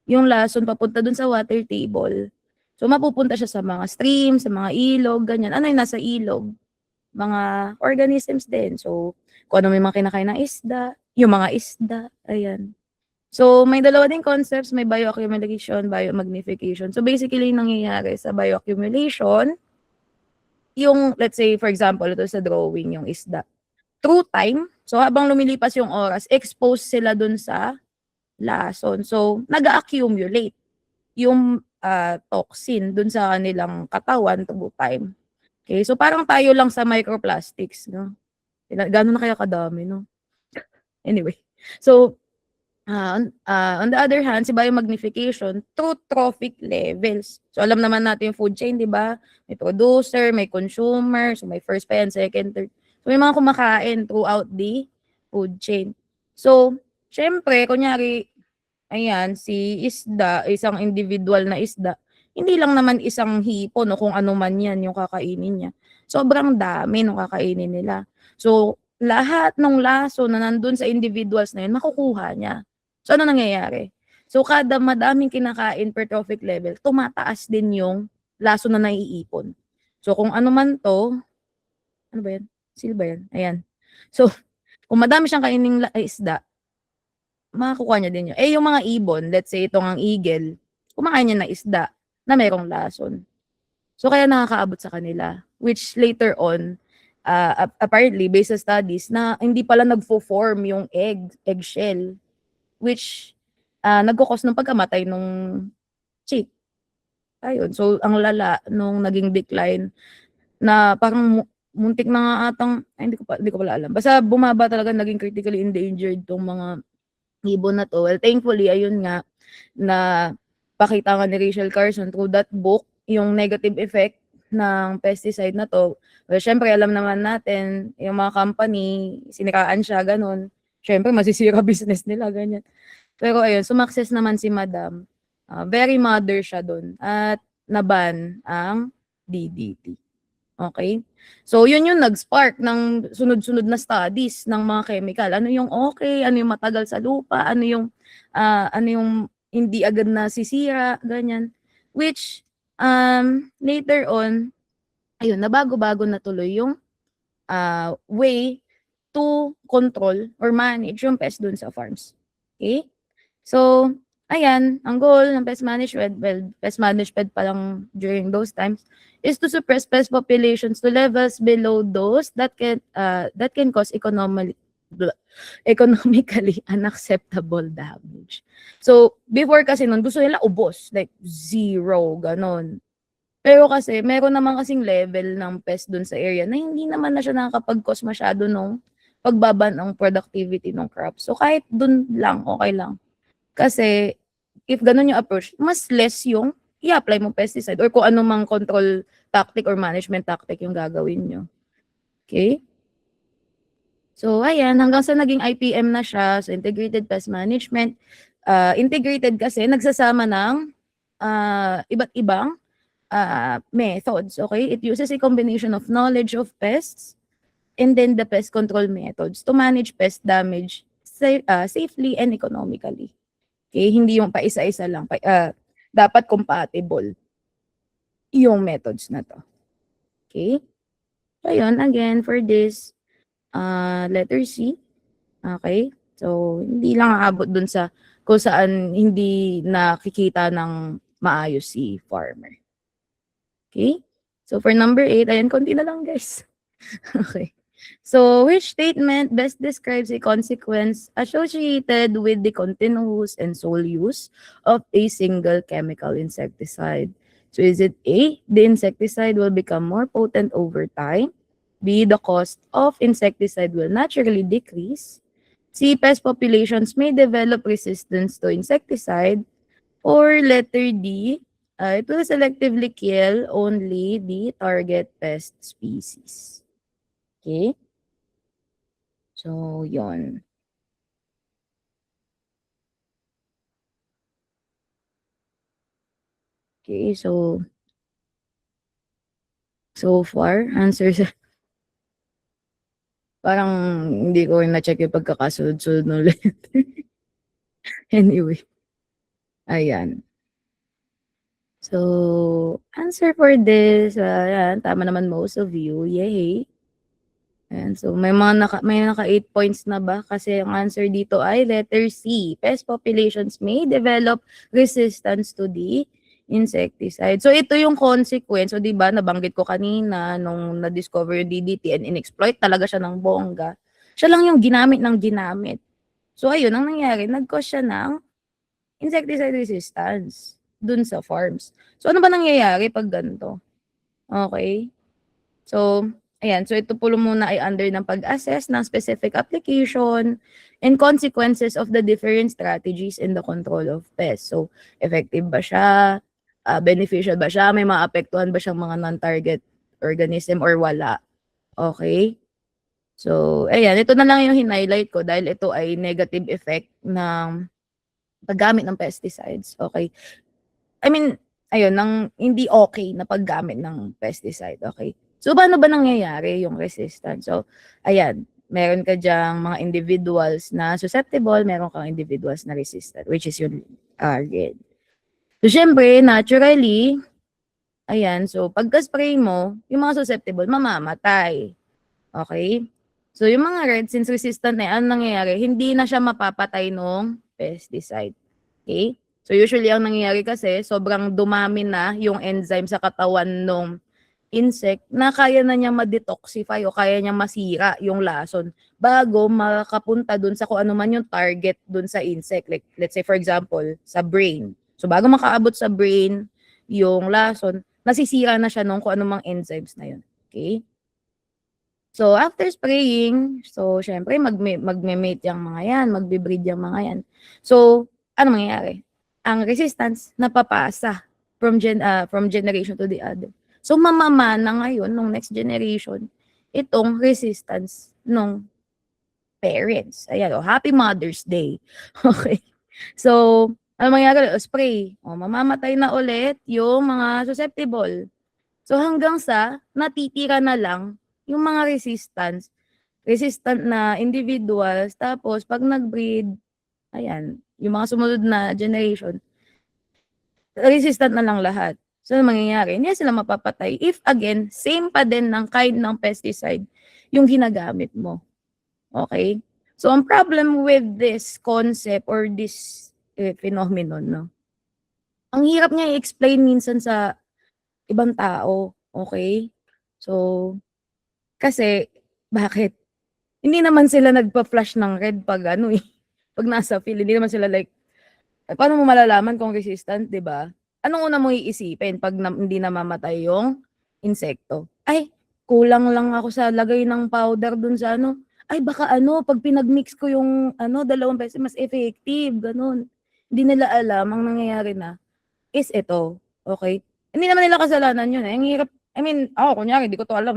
yung lason papunta dun sa water table. So, mapupunta siya sa mga stream, sa mga ilog, ganyan. Ano yung nasa ilog? Mga organisms din. So, kung ano may mga kinakain na isda, yung mga isda, ayan. So, may dalawa ding concepts, may bioaccumulation, biomagnification. So, basically, yung nangyayari sa bioaccumulation, yung, let's say, for example, ito sa drawing, yung isda. Through time, so habang lumilipas yung oras, expose sila dun sa lason. So, nag-accumulate yung toxin dun sa kanilang katawan through time. Okay, so parang tayo lang sa microplastics, no? Gano'n na kaya kadami, no? Anyway, so on the other hand, si biomagnification through trophic levels. So alam naman natin yung food chain, di ba? May producer, may consumer, so may first pa yan, second, third. So may mga kumakain throughout the food chain. So, syempre, kunyari, ayan, si isda, isang individual na isda, hindi lang naman isang hipon o kung ano man yan yung kakainin niya. Sobrang dami nung kakainin nila. So, lahat ng laso na nandun sa individuals na yun, makukuha niya. So, ano nangyayari? So, kada madaming kinakain per trophic level, tumataas din yung laso na naiipon. So, kung ano man to, ano ba yan? Seal ba yan? Ayan. So, kung madami siyang kaining isda, makakuha niya din yun. Eh, yung mga ibon, let's say itong ang eagle, kumakain niya ng isda na mayroong lason. So, kaya nakakaabot sa kanila. Which later on, apparently, based sa studies, na hindi pala nagfo-form yung eggshell, which nagkukos ng pagkamatay nung chick. Ayun. So, ang lala nung naging decline na parang muntik na nga atang, ay, hindi ko pala alam. Basta bumaba talaga, naging critically endangered tong mga ibon na to. Well, thankfully, ayun nga, na pakita nga ni Rachel Carson through that book, yung negative effect ng pesticide na to. Well, syempre, alam naman natin, yung mga company, siniraan siya, ganun. Syempre, masisira business nila, ganyan. Pero ayun, sumakses naman si Madam. Very mother siya dun. At naban ang DDT. Okay? So, yun yung nag-spark ng sunod-sunod na studies ng mga chemical. Ano yung okay, ano yung matagal sa lupa, ano yung hindi agad na sisira, ganyan. Which, later on, ayun, nabago-bago na tuloy yung way to control or manage yung pest dun sa farms. Okay? So, ayan, ang goal ng pest management, well, pest management pa lang during those times, is to suppress pest populations to levels below those that can cause economically unacceptable damage. So, before kasi nun, gusto nila ubos, like zero, ganon. Pero kasi, meron naman kasing level ng pest dun sa area na hindi naman na siya nakakapag-cause masyado nung pagbaba ng productivity ng crop. So, kahit dun lang, okay lang. Kasi, if ganun yung approach, mas less yung i-apply mo pesticide or kung ano mang control tactic or management tactic yung gagawin nyo. Okay? So, ayan, hanggang sa naging IPM na siya, so Integrated Pest Management. Integrated kasi, nagsasama ng iba't ibang methods, okay? It uses a combination of knowledge of pests and then the pest control methods to manage pest damage safely and economically. Okay, hindi yung paisa-isa lang. Dapat compatible yung methods na to. Okay? So, yun, again, for this, letter C. Okay? So, hindi lang aabot dun sa kung saan hindi nakikita ng maayos si farmer. Okay? So, for number 8, ayan, konti na lang, guys. Okay. So, which statement best describes a consequence associated with the continuous and sole use of a single chemical insecticide? So, is it A, the insecticide will become more potent over time? B, the cost of insecticide will naturally decrease? C. Pest populations may develop resistance to insecticide. Or letter D, it will selectively kill only the target pest species. Okay? So, yon. Okay, so far, answers, parang hindi ko rin na-check yung pagkakasunod-sunod ng letter. Anyway, ayan. So, answer for this, ayan, tama naman most of you. Yay! Ayan, so may naka 8 points na ba? Kasi ang answer dito ay letter C. Pest populations may develop resistance to the insecticide. So ito yung consequence. So 'di ba nabanggit ko kanina nung na-discover yung DDT and inexploit talaga siya ng bongga. Siya lang yung ginamit ng ginamit. So ayun ang nangyari, nag-cause siya ng insecticide resistance dun sa farms. So ano ba nangyayari pag ganito? Okay? So, ayan. So, ito po muna ay under ng pag-assess ng specific application and consequences of the different strategies in the control of pests. So, effective ba siya? Beneficial ba siya? May maapektuhan ba siyang mga non-target organism or wala? Okay? So, ayan. Ito na lang yung highlight ko dahil ito ay negative effect ng paggamit ng pesticides. Okay? I mean, ayun, ng hindi okay na paggamit ng pesticide. Okay? So, paano ba nangyayari yung resistance? So, ayan, meron ka diyang mga individuals na susceptible, meron kang individuals na resistant, which is yung red. So, syempre, naturally, ayan, so pagka-spray mo, yung mga susceptible, mamamatay. Okay? So, yung mga red, since resistant na yan, nangyayari, hindi na siya mapapatay ng pesticide. Okay? So, usually, ang nangyayari kasi, sobrang dumami na yung enzyme sa katawan ng insect na kaya na niya ma-detoxify o kaya niya masira yung lason bago makapunta dun sa kung ano man yung target dun sa insect. Like, let's say, for example, sa brain. So, bago makaabot sa brain yung lason, nasisira na siya nung kung ano mang enzymes na yun. Okay? So, after spraying, so, syempre, magme-mate yung mga yan, magbe-breed yung mga yan. So, ano mangyayari? Ang resistance, napapasa from generation to the other. So, mamamana ngayon, nung next generation, itong resistance nung parents. Ayan, Happy Mother's Day. Okay. So, ano mangyayari? Spray. Mamamatay na ulit yung mga susceptible. So, hanggang sa natitira na lang yung mga resistant na individuals. Tapos, pag nag-breed, ayan, yung mga sumunod na generation, resistant na lang lahat. So, ano mangyayari? Hindi sila mapapatay. If, again, same pa din ng kind ng pesticide yung ginagamit mo. Okay? So, ang problem with this concept or this phenomenon, no? Ang hirap niya i-explain minsan sa ibang tao. Okay? So, kasi, bakit? Hindi naman sila nagpa-flash ng red pag ano eh, pag nasa field. Hindi naman sila like, paano mo malalaman kung resistant, 'di ba? Anong una mong iisipin pag hindi namamatay yung insekto? Ay, kulang lang ako sa lagay ng powder dun sa ano. Ay, baka ano, pag pinag-mix ko yung ano, dalawang beses mas effective, ganun. Hindi nila alam ang nangyayari na is ito, okay? Hindi naman nila kasalanan yun eh. Ang hirap, I mean, ako kunyari, hindi ko to alam.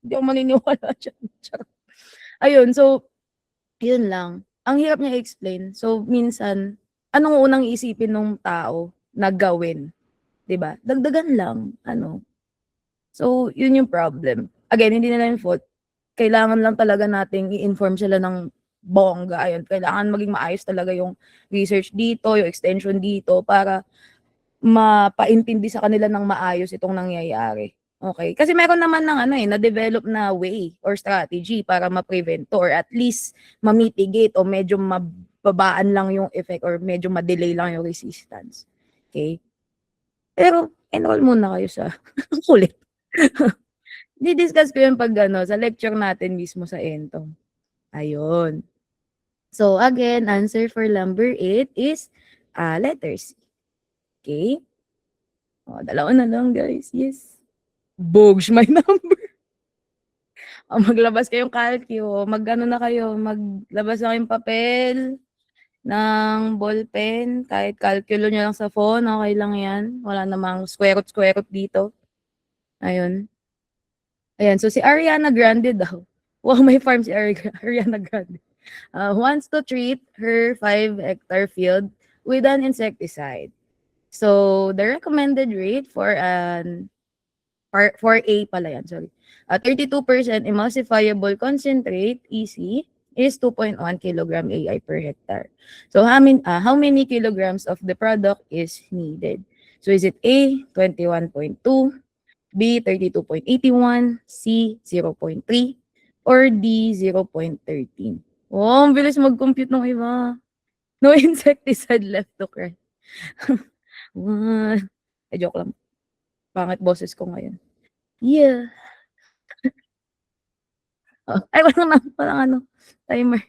Hindi ako maniniwala diyan. Charot. Ayun, so, yun lang. Ang hirap niya i-explain. So, minsan, anong unang iisipin nung tao na gawin? 'Di ba? Dagdagan lang, ano. So, yun yung problem. Again, hindi nila yung fault. Kailangan lang talaga nating i-inform sila ng bongga. Ayun, kailangan maging maayos talaga yung research dito, yung extension dito, para mapaintindi sa kanila ng maayos itong nangyayari. Okay? Kasi meron naman ng ano eh, na-develop na way or strategy para ma-prevent to or at least ma-mitigate o medyo mababaan lang yung effect or medyo ma-delay lang yung resistance. Okay? Pero enroll muna kayo sa kulit. Di-discuss ko yun pag ano, sa lecture natin mismo sa Ento. Ayun. So again, answer for number 8 is letter C. Okay? Dalawa na lang guys. Yes. Bogs my number. Maglabas kayong calcio, mag-ano na kayo, maglabas na kayong papel, ng ballpen, kahit calculo niyo lang sa phone, okey lang 'yan. Wala namang square root dito, ayun. Ayan, so si Ariana Grande daw, wow, may farm si Ariana Grande. Wants to treat her 5-hectare field with an insecticide. So, the recommended rate for A pala yan, sorry. 32% emulsifiable concentrate, EC, is 2.1 kilogram AI per hectare. So, how many kilograms of the product is needed? So, is it A, 21.2, B, 32.81, C, 0.3, or D, 0.13? Oh, ang bilis mag-compute ng iba. No insecticide left to cry. What? Joke lang. Pangit boses ko ngayon. Yeah. Oh, ay walang ano, timer.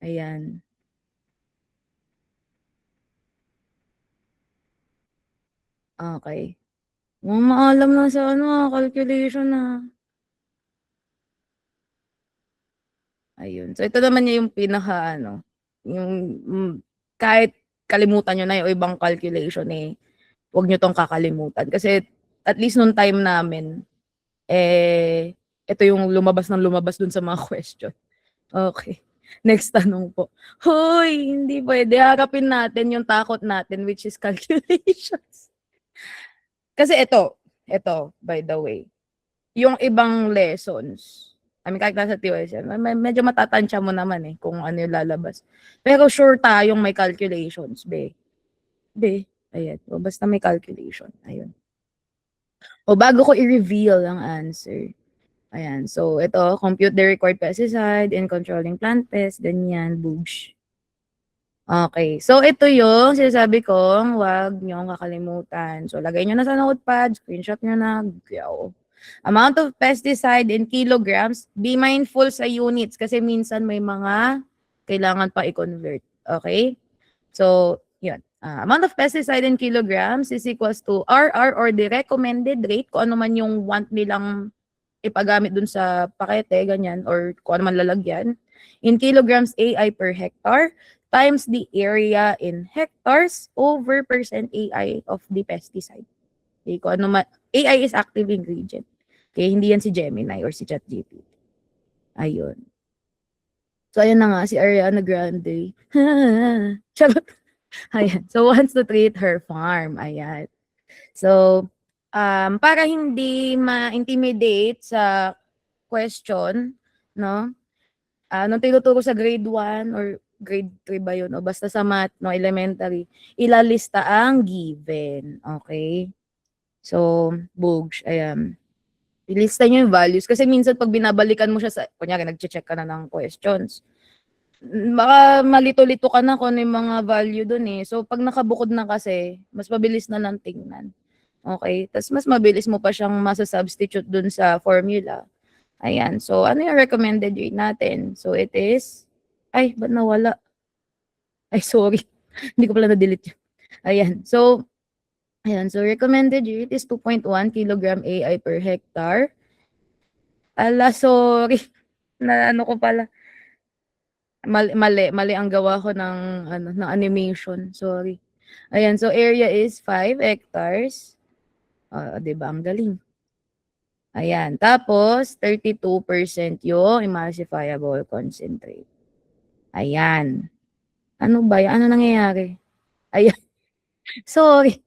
Ayan. Okey. Maalam na sa ano, calculation, Ayun. So ito naman yung pinaka-ano, yung, kahit kalimutan niyo na yung ibang calculation, eh, 'wag niyo 'tong kakalimutan. Kasi at least nung time namin, eh, ito yung lumabas ng lumabas dun sa mga question. Okey, next tanong po. Hoy, hindi puwede, harapin natin yung takot natin, which is calculations. Kasi ito by the way, yung ibang lessons, I mean kahit nasa TOSM, medyo matatantya mo naman, eh, kung ano yung lalabas. Pero sure tayong may calculations, be, ayan. O basta may calculation, ayun. O bago ko i-reveal ang answer, ayan. So ito, compute the required pesticide in controlling plant pests, ganyan, boosh. Okay, so ito yung sinasabi kong wag niyong kakalimutan. So lagay niyo na sa notepad, screenshot niyo na, go. Amount of pesticide in kilograms, be mindful sa units kasi minsan may mga kailangan pa i-convert, okay? So, yun. Amount of pesticide in kilograms is equals to RR or the recommended rate, kung ano man yung want nilang ipagamit dun sa pakete, ganyan, or kung ano man lalagyan, in kilograms AI per hectare, times the area in hectares over percent AI of the pesticide. Okay, kung ano man, AI is active ingredient. Okay, hindi yan si Gemini or si ChatGPT. Ayun. So, ayan na nga, si Ariana Grande. Charot. Ayan. So, wants to treat her farm. Ayan. So, para hindi ma-intimidate sa question, no? Nung tinuturo sa grade 1 or grade 3 ba yun? O basta sa math, no, elementary, ilalista ang given. Okay? So, Bogs, ayan. Ilista niyo yung values. Kasi minsan pag binabalikan mo siya sa, kunyari, nag-check ka na ng questions, baka malito-lito ka na kung ano yung mga value dun eh. So, pag nakabukod na kasi, mas mabilis na lang tingnan. Okay? Tapos mas mabilis mo pa siyang masa-substitute dun sa formula. Ayan. So, ano yung recommended rate natin? So, it is, ay, ba't nawala? Ay, sorry. Hindi ko pala na-delete yun. Ayan. So, ayan. So, recommended rate is 2.1 kilogram AI per hectare. Sorry. Na ano ko pala. Mali ang gawa ko ng ano, ng animation. Sorry. Ayan. So, area is 5 hectares. 'Di ba? Ang galing. Ayan. Tapos, 32% yung emulsifiable concentrate. Ayan. Ano ba yan? Ano nangyayari? Ayan. Sorry.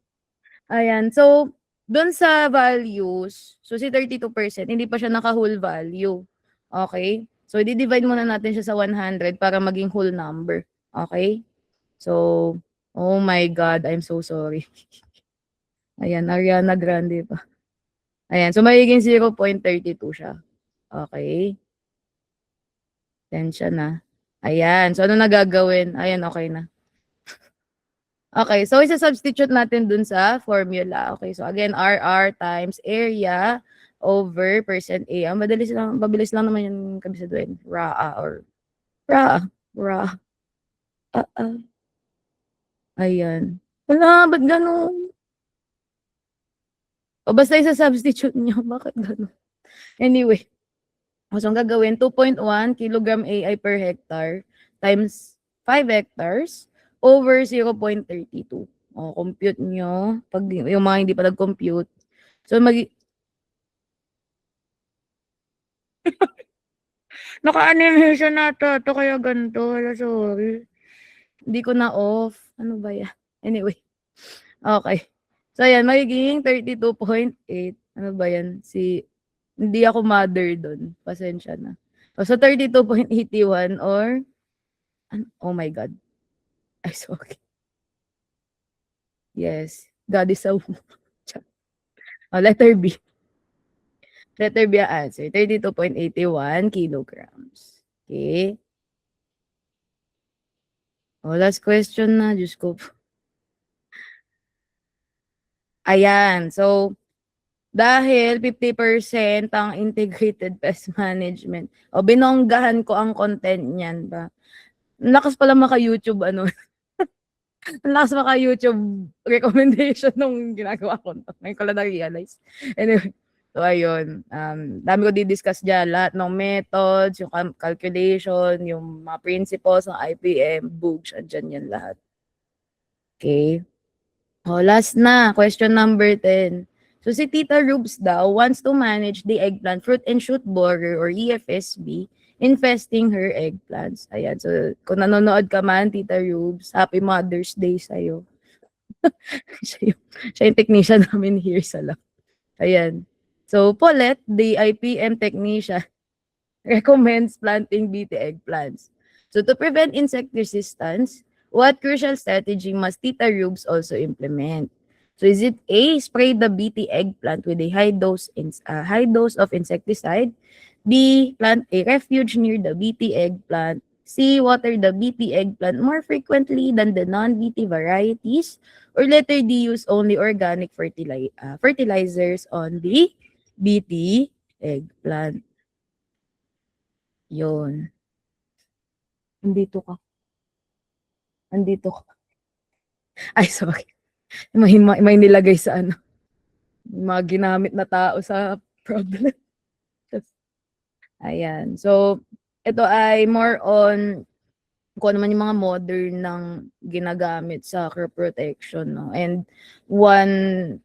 Ayan. So, dun sa values, so si 32%, hindi pa siya naka-whole value. Okay? So, i-divide muna natin siya sa 100 para maging whole number. Okay? So, oh my God, I'm so sorry. Ayan, Ariana Grande pa. Ayan, so magiging 0.32 siya. Okay? Tensya na. Ayan, so ano na gagawin? Ayan, okay na. Okay, so isa-substitute natin dun sa formula. Okay, so again, RR times area over percent A. Mabilis lang naman yung kabisaduhin. RAA or RAA. RAA. Ayan. Wala, ba't ganun? O basta isa-substitute nyo. Bakit ganun? Anyway, so ang gagawin, 2.1 kilogram AI per hectare times 5 hectares over 0.32. O, compute nyo. Pag yung mga hindi pa nag-compute. So, naka-animation na to kaya ganito. Hala, sorry. Hindi ko na off. Ano ba yan? Anyway. Okay. So, ayan, magiging 32.8. Ano ba yan? Hindi ako mother doon. Pasensya na. So, 32.81 or, oh my God. Ay, sorry. Yes. God is a woman. Oh, letter B. Letter B ang answer. 32.81 kilograms. Okay. Oh, last question na. Diyos ko. Ayan. So, dahil 50% ang integrated pest management. O, binonggahan ko ang content niyan ba? Ang lakas pala maka-YouTube, ano. Ang lakas maka-YouTube recommendation nung ginagawa ko. Ngayon ko lang na-realize. Anyway, so ayun. Dami ko di-discuss dyan. Lahat ng methods, yung calculation, yung mga principles ng IPM, bugs, andyan yan lahat. Okay. Oh, last na. Question number 10. So, si Tita Rubes daw wants to manage the eggplant fruit and shoot borer or EFSB infesting her eggplants. Ayan. So, kung nanonood ka man, Tita Rubes, Happy Mother's Day sa'yo. siya yung technician namin here sa lab. Ayan. So, Paulette, the IPM technician, recommends planting BT eggplants. So, to prevent insect resistance, what crucial strategy must Tita Rubes also implement? So, is it A, spray the BT eggplant with a high dose of insecticide? B, plant a refuge near the BT eggplant? C, water the BT eggplant more frequently than the non-BT varieties? Or letter D, use only organic fertilizers on the BT eggplant? Yun. Andito ka. Andito ka. Ay, sorry. May nilagay sa ano. Mga ginamit na tao sa problem. Ayan. So, ito ay more on kung ano man yung mga modern ng ginagamit sa crop protection. No? And one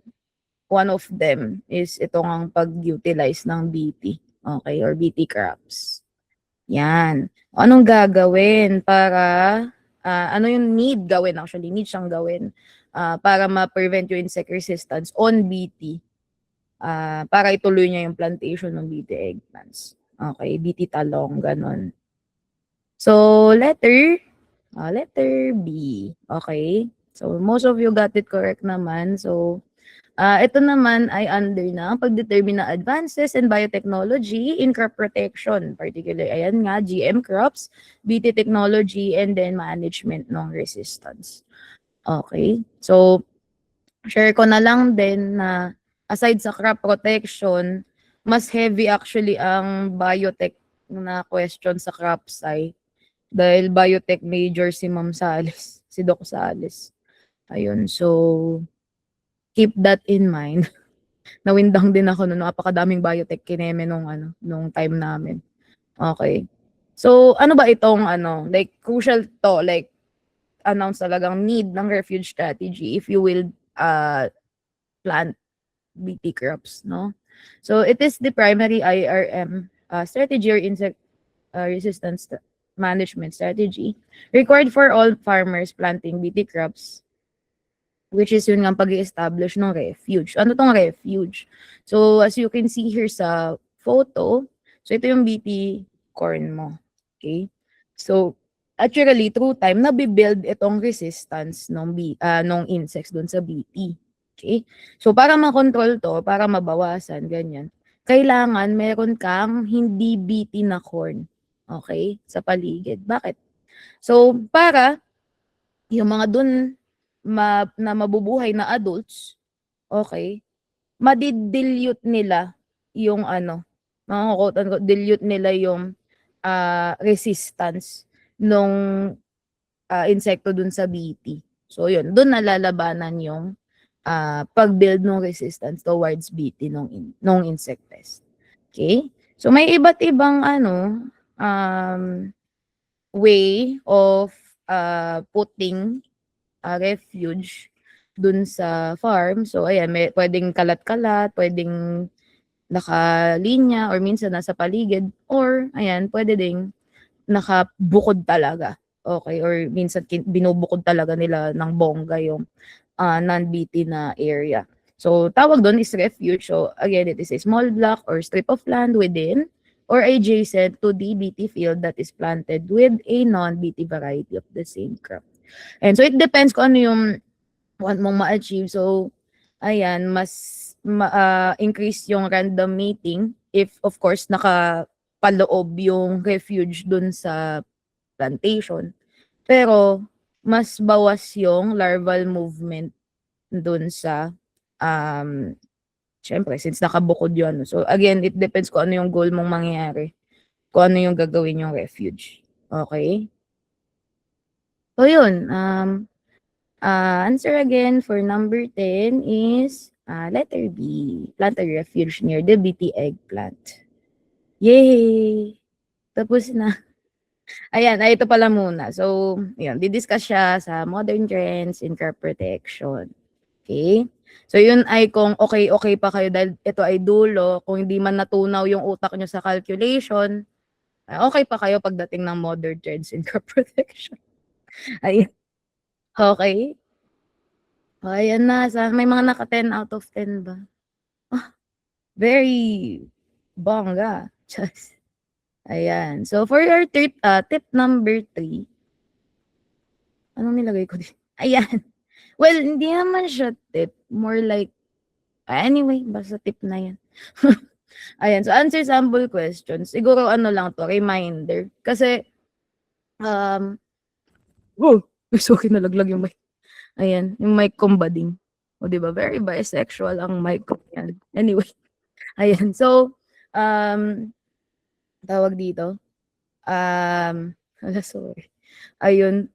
of them is itong ang pag-utilize ng BT. Okay? Or BT crops. Yan. Anong gagawin para, ano yung need gawin actually, need siyang gawin para ma-prevent yung insect resistance on BT para ituloy niya yung plantation ng BT eggplants. Okay, BT talong, ganon. So, letter B. Okay? So, most of you got it correct naman. So, ito naman ay under na pagdetermine ng advances in biotechnology in crop protection. Particularly, ayan nga, GM crops, BT technology, and then management ng resistance. Okay. So, share ko na lang din na aside sa crop protection, mas heavy actually ang biotech na question sa crop sci. Dahil biotech major si Ma'am Salis, si Doc Salis. Ayun, so keep that in mind. Nawindang din ako noon, napakadaming biotech kineme nung time namin. Okay. So, ano ba itong like crucial to, like announce talagang need ng refuge strategy if you will plant BT crops, no? So, it is the primary IRM strategy or insect resistance management strategy required for all farmers planting BT crops, which is yun nga pag-i-establish ng refuge. Ano tong refuge? So, as you can see here sa photo, so ito yung BT corn mo. Okay? So, actually, through time, nabibuild itong resistance nung insects dun sa BT. Okay? So, para makontrol to, para mabawasan, ganyan, kailangan meron kang hindi BT na corn. Okay? Sa paligid. Bakit? So, para yung mga dun na mabubuhay na adults, okay, madidilute nila yung mga quote-unquote, dilute nila yung resistance nung insekto dun sa BT. So, yun, dun nalalabanan yung pag-build ng resistance towards BT nung insect pest. Okay? So may iba't ibang ano, way of putting a refuge dun sa farm. So ayan, may pwedeng kalat-kalat, pwedeng nakalinya or minsan nasa paligid or ayan, pwede ding nakabukod talaga. Okay, or minsan binubukod talaga nila ng bongga yung non-BT na area. So tawag doon is refuge. So again, it is a small block or strip of land within or adjacent to the BT field that is planted with a non-BT variety of the same crop. And so it depends kung ano yung want mong ma-achieve. So ayan, mas increase yung random mating if of course nakapaloob yung refuge dun sa plantation. Pero mas bawas yung larval movement dun sa um, syempre since nakabukod yun. So again, it depends kung ano yung goal mong mangyayari. Kung ano yung gagawin yung refuge. Okay? So yun, answer again for number 10 is letter B. Plant a refuge near the BT eggplant. Yay! Tapos na. Ayan, ito pala muna. So, yun, didiscuss siya sa modern trends in crop protection. Okay? So, yun ay kung okay pa kayo dahil ito ay dulo. Kung hindi man natunaw yung utak nyo sa calculation, okay pa kayo pagdating ng modern trends in crop protection. Ayan. Okay? O, ayan na. May mga naka 10 out of 10 ba? Very bongga. Just. Ayan. So, for your tip number 3, anong nilagay ko din? Ayan. Well, hindi naman siya tip. More like, anyway, basta tip na yan. Ayan. So, answer sample questions. Siguro ano lang to, reminder. Kasi, sorry, nalaglag yung mic. Ayan, yung mic kombading. O, diba? Very bisexual ang mic ko yan. Anyway. Ayan. So, tawag dito. Sorry. Ayun.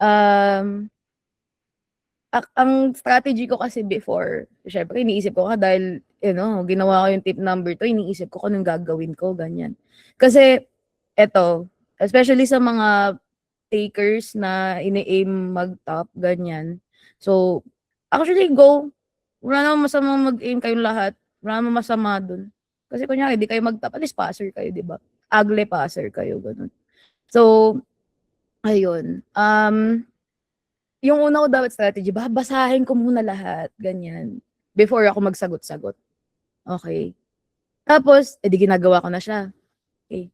Ang strategy ko kasi before, syempre iniisip ko dahil, ginawa ko yung tip number 2, iniisip ko kung anong gagawin ko, ganyan. Kasi, eto, especially sa mga takers na ini-aim mag-top, ganyan. So, actually, go. Wala namang masama mag-aim kayong lahat. Wala namang masama dun. Kasi kunyari, di kayo mag-top, at least passer kayo, di ba? Agle passer kayo, ganun. So, ayun. Yung una ko dapat strategy, babasahin ko muna lahat, ganyan. Before ako magsagot-sagot. Okay. Tapos, edi ginagawa ko na siya. Okay.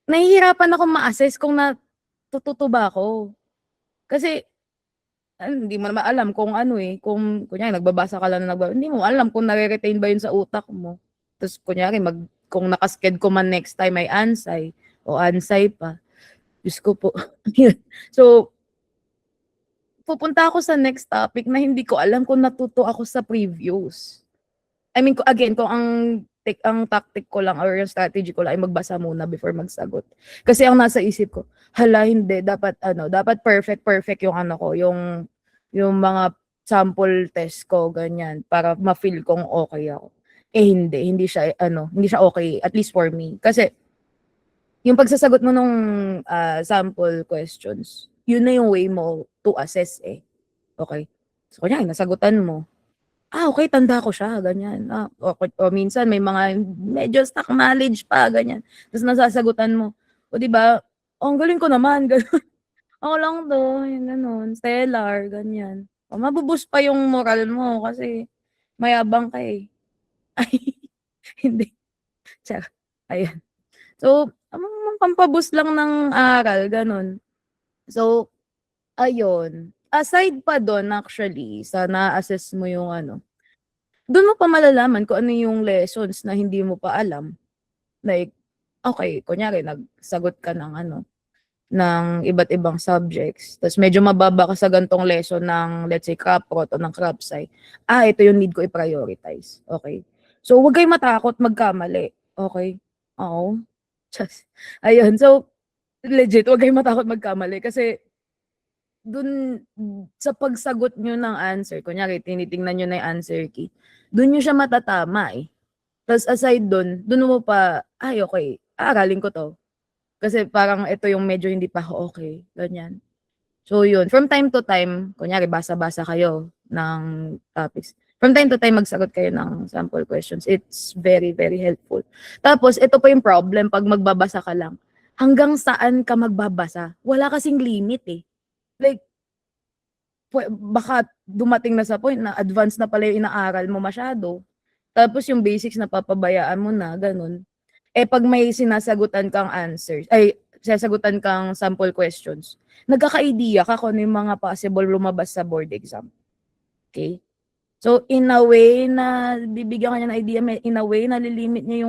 Nahihirapan ako ma-assess kung natututo ba ako. Kasi, hindi mo naman alam kung kung kunyari nagbabasa ka lang hindi mo alam kung nare-retain ba yun sa utak mo. Tapos kunyari, kung nakasked ko man next time ay ansay o ansay pa. Diyos ko po. So, pupunta ako sa next topic na hindi ko alam kung natuto ako sa previous. I mean, again, kung ang tactic ko lang or yung strategy ko lang ay magbasa muna before magsagot. Kasi ang nasa isip ko, hala hindi, dapat perfect yung yung mga sample test ko, ganyan, para ma-feel kong okay ako. Hindi siya okay, at least for me. Kasi, yung pagsasagot mo nung sample questions, yun na yung way mo to assess eh. Okay. So, kunyari, nasagutan mo. Okay, tanda ko siya, ganyan. O minsan may mga medyo stock knowledge pa, ganyan. Tapos nasasagutan mo. O di ba? Ang galing ko naman, gano'n. Ako lang 'to, yung gano'n, stellar, ganyan. O mabu-boost pa yung moral mo kasi mayabang ka eh. Ay, hindi, charot. Ayan. So, pampa-boost lang ng aral, gano'n. So, ayun. Aside pa dun actually sa na-assess mo yung dun mo pa malalaman kung ano yung lessons na hindi mo pa alam. Like, okay, kunyari nagsagot ka ng iba't ibang subjects. Tapos medyo mababa ka sa gantong lesson ng let's say crop rot o ng crop sci. Ito yung need ko i-prioritize. Okay. So, huwag kayong matakot magkamali. Okay? Oo. Just, ayun. So, legit, huwag kayong matakot magkamali kasi dun sa pagsagot nyo ng answer, kunyari tinitingnan nyo na yung answer key, dun nyo siya matatama eh. Tas aside dun mo pa, "Ay okey, aaralin ko 'to." Kasi parang ito yung medyo hindi pa ako okey, ganyan. So yun, from time to time, kunyari basa-basa kayo ng topics, from time to time magsagot kayo ng sample questions. It's very, very helpful. Tapos ito pa yung problem 'pag magbabasa ka lang, hanggang saan ka magbabasa? Wala kasing limit, eh. Like, baka dumating na sa point na advance na pala yung inaaral mo masyado, tapos yung basics napapabayaan mo na, gano'n. Eh, 'pag may sinasagutan kang answers sinasagutan kang sample questions, nagkaka-idea ka kung ano yung mga possible lumabas sa board exam, okey? So, in a way na bibigyan ka niya ng idea, in a way nalilimit niya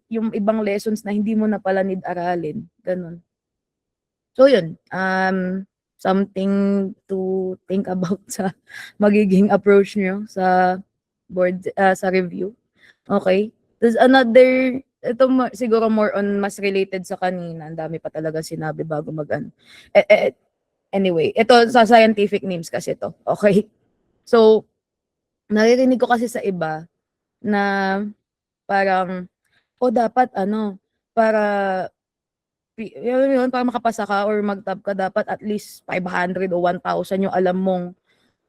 yung ibang lessons na hindi mo na pala need aralin, gano'n. So yun, something to think about sa magiging approach niyo sa sa review, okey? Tas another, ito siguro more on mas related sa kanina, ang dami pa talagang sinabi bago mag-ano. Anyway, ito sa scientific names kasi 'to, okey? So, naririnig ko kasi sa iba na parang, "Oh, dapat ano, para alam mo yun, para makapasa ka or mag-top ka dapat at least 500 o 1,000 yung alam mong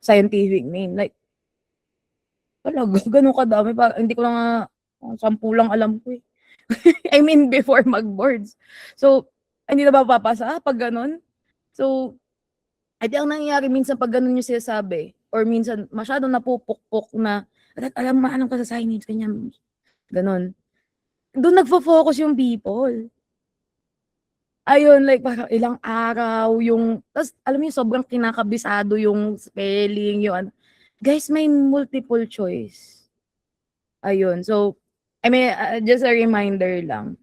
scientific name." Like, talaga gano'n kadami, parang hindi ko na nga, 10 lang alam ko, eh. I mean before mag-boards. So, hindi na ba mapapasa 'pag gano'n? So, eh, di ang nangyayari minsan 'pag gano'n yung sinasabi or minsan masyadong napupukpok na, Alam maalam ka sa science," ganyan, gano'n. Do'n nagfo-focus yung people. Ayun, like parang ilang araw yung ta's alam mo yung sobrang kinakabisado yung spelling, yung ano. Guys, may multiple choice. Ayun, so, I mean, just a reminder lang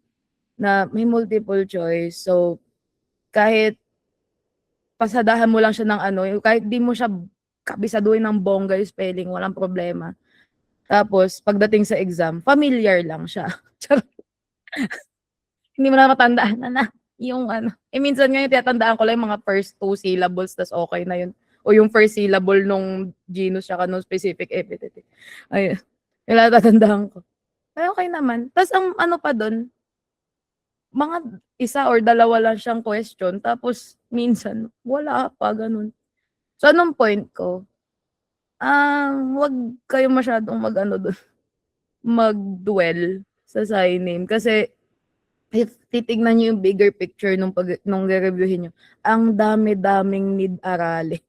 na may multiple choice. So, kahit pasadahan mo lang siya ng ano, yung kahit di mo siya kabisaduhin ng bongga yung spelling, walang problema. Tapos pagdating sa exam, familiar lang siya. Charot, hindi mo na matandaan na yung ano, minsan nga yung tinatandaan ko lang yung mga first 2 syllables ta's okey na yun o yung first syllable nung genus tsaka nung specific epithet, eh. Ayun, yun lang natatandaan ko. Ay, okey naman. Ta's ang ano pa dun, mga isa or dalawa lang siyang question tapos minsan wala pa, gano'n. So, anong point ko, wag kayong masyadong mag-ano dun, mag-dwell sa sign name kasi if titignan niyo yung bigger picture nung re-reviewhin niyo, ang dami-daming need aralin.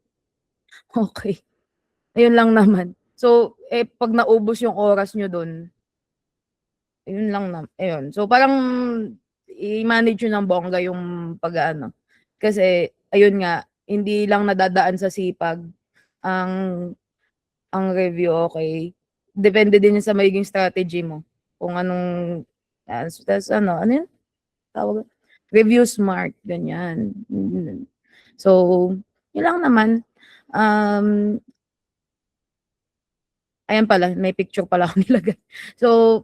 Okey, ayun lang naman. So, eh, 'pag naubos yung oras niyo dun, ayun lang ayun. So, parang i-manage niyo ng bongga yung pag-aano, kasi ayun nga, hindi lang nadadaan sa sipag ang review, okey. Depende din yun sa magiging strategy mo kung anong, ta's ano yun? Tawag review smart, ganyan. So, yun lang naman. Um, Ayan pala, may picture pala akong nilagay. So,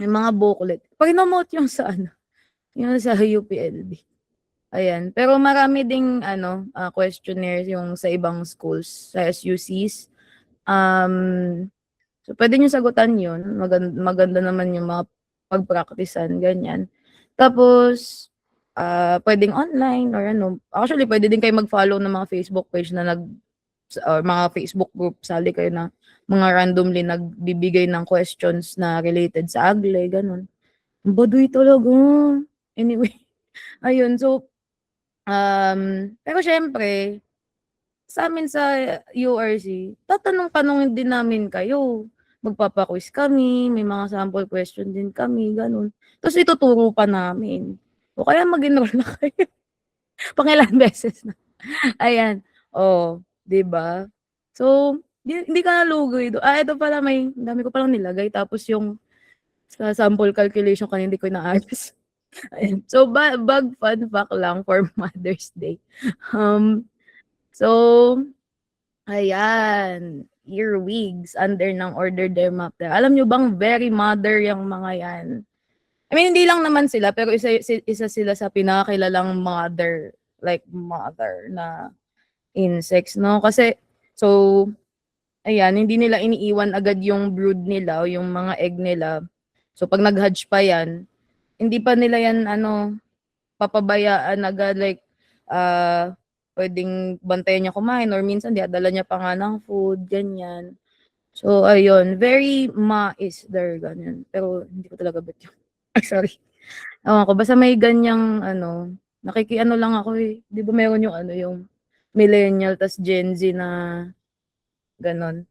may mga booklet. Paki-note yung sa ano, yung sa UPLB. Ayan. Pero marami ding ano, questionnaires yung sa ibang schools, sa SUCs. Um, so puwede niyong sagutan yun. Maganda naman yung mga pagpraktisan, ganyan. Tapos, puwedeng online or ano, actually puwede din kayong mag-follow ng mga Facebook page na or mga Facebook group, sali kayo ng mga randomly nagbibigay ng questions na related sa Agle, gano'n. Ang baduy talaga. Anyway, ayun. So, pero siyempre sa'min sa URC, tatanong-tanungin din namin kayo. Magpapa-quiz kami, may mga sample question din kami, gano'n. Tapos ituturo pa namin. O kaya mag-enroll na kayo. Pangilang beses na. Ayan, oh, 'di ba? So, hindi ka nalugi ito pala, ang dami ko palang nilagay tapos yung sa sample calculation kanina hindi ko inaayos. Ayan. So, fun fact lang for Mother's Day. Um, so, ayan, earwigs under ng Order Dermaptera. Alam niyo bang very mother yang mga 'yan? I mean, hindi lang naman sila, pero isa sila sa pinakakilalang mother, like mother na insects, 'no? Kasi so, ayan, hindi nila iniiwan agad yung brood nila o yung mga egg nila. So, pag nag-hatch pa yan, hindi pa nila yan ano, papabayaan agad like pwedeng bantayan niya kumain or minsan dinadala niya pa nga ng food, ganyan. So, ayun, very mais there, ganyan. Pero hindi ko talaga bet yun. Ay, sorry. Ewan ko, basta may ganyang ano, nakikiano lang ako eh. Di ba meron yung ano, yung millennial tas Gen Z na ganon.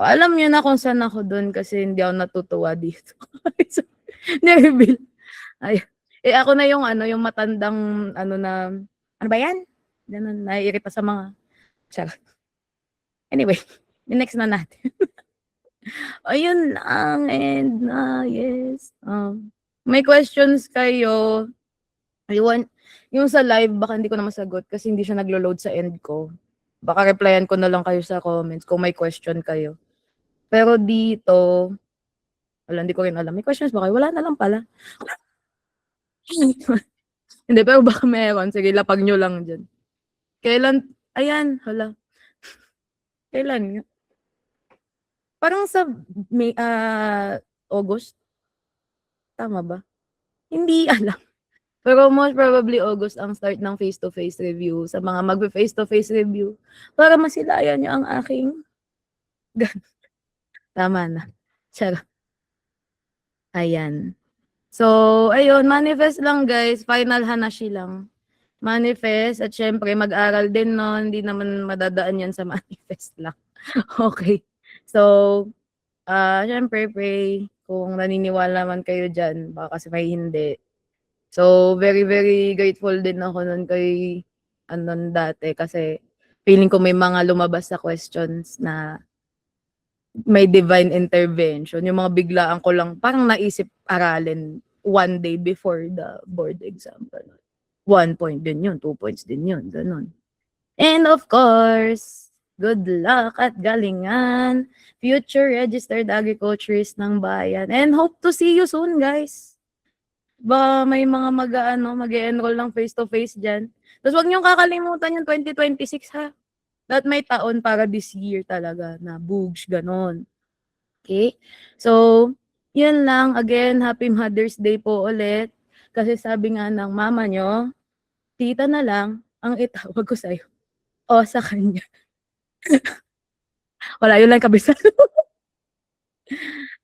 O, alam niyo na kung saan ako dun kasi hindi ako natutuwa dito. So, ni-reveal. Ay, eh ako na yung ano, yung matandang ano na, ano ba yan? Ganun, naiirita sa mga, charot. Anyway, next na natin. Ayun lang and yes. May questions kayo. I want, yung sa live, baka hindi ko na masagot kasi hindi siya naglo-load sa end ko. Baka replyan ko na lang kayo sa comments kung may question kayo. Pero dito, wala, hindi ko rin alam. May questions ba kayo? Wala na lang pala. Hindi, pero baka meron. Sige, lapag nyo lang dyan. Kailan, ayan, hala. Kailan nga? Parang sa May, August? Tama ba? Hindi alam. Pero most probably August ang start ng face-to-face review sa mga magfe-face-to-face review para masilayan niyo ang aking tama na. Charot. Ayan. So, ayun, manifest lang guys. Final hanashi lang. Manifest at syempre mag-aral din nun. Hindi naman madadaan yan sa manifest lang. Okay. So, syempre pray kung naniniwala man kayo dyan. Baka kasi may hindi. So, very, very grateful din ako nun kay anon dati kasi feeling ko may mga lumabas sa questions na may divine intervention. Yung mga biglaan ko lang, parang naisip aralin one day before the board exam. Ganun. 1 point din yun, 2 points din yun, ganun. And of course, good luck at galingan, future registered agriculturist ng bayan. And hope to see you soon, guys. Ba may mga mag-e-enroll ng face-to-face dyan. Tapos wag niyong kakalimutan yung 2026 ha. Dapat may taon para this year talaga na bugs, ganon. Okay? So, yun lang. Again, Happy Mother's Day po ulit. Kasi sabi nga ng mama nyo, tita na lang ang itawag ko sa'yo. O sa kanya. Wala, yun lang kabisa.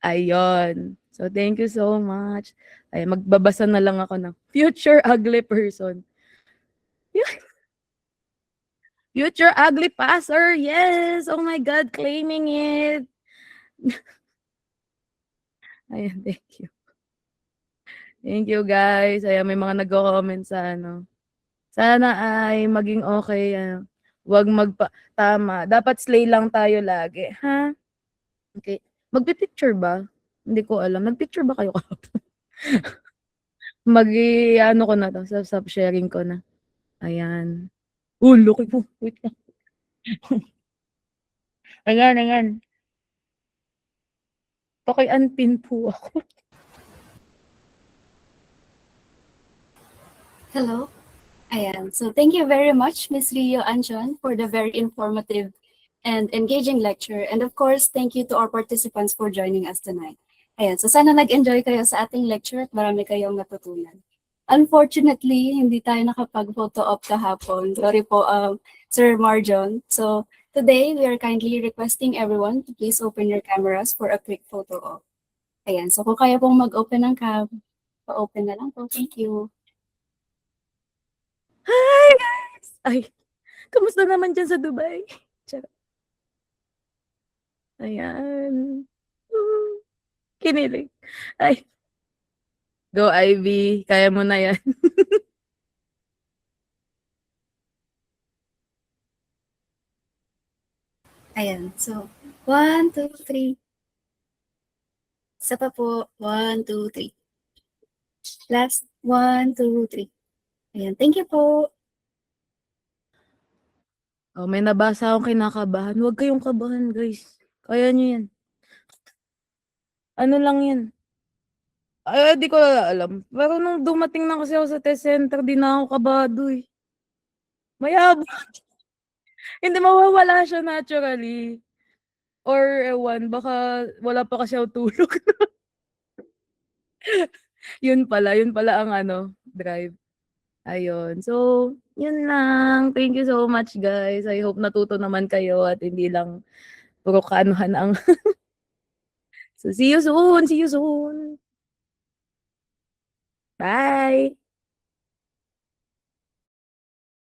Ayun. So, thank you so much. Ay, magbabasa na lang ako ng future ugly person. Future ugly passer. Yes. Oh my God, claiming it. Ayan, thank you. Thank you guys. Ayan, may mga nagko-comment sa ano. Sana ay maging okay. Wag tama. Dapat slay lang tayo lagi. Ha? Okay. Magpi-picture ba? Hindi ko alam. Nag-picture ba kayo kahapon? Ano ko na to. Sa sharing ko na. Ayan. Laki po. Wait lang. Ayan, ayan. Paki-unpin po ako. Hello. Ayan. So thank you very much, Ms. Rio Anjan, for the very informative and engaging lecture. And of course, thank you to our participants for joining us tonight. Ayan. So sana nag-enjoy kayo sa ating lecture at marami kayong natutunan. Unfortunately, hindi tayo nakapag-photo op kahapon. Sorry po, Sir Marjon. So today, we are kindly requesting everyone to please open your cameras for a quick photo op. Ayan. So kung kaya pong mag-open ng cam, pa-open na lang po. Thank you. Hi guys! Ay, kamusta naman dyan sa Dubai? Charot. Ayan. Kinilig. Ay. Go Ivy, kaya mo na yan. Ayan. So, 1, 2, 3. Isa pa po. 1, 2, 3. Last. 1, 2, 3. Ayan. Thank you po. Oh, may nabasa akong kinakabahan. Huwag kayong kabahan, guys. Kaya nyo yan. Ano lang yan? Ay, di ko alam. Pero nung dumating na kasi ako sa test center, di na ako kabado eh. Mayabang. Hindi mawawala siya naturally. Or ewan, baka wala pa kasi ako tulog. Yun pala ang ano, drive. Ayun. So, yun lang. Thank you so much, guys. I hope natuto naman kayo at hindi lang puro kaanuhan ang So, see you soon. See you soon. Bye.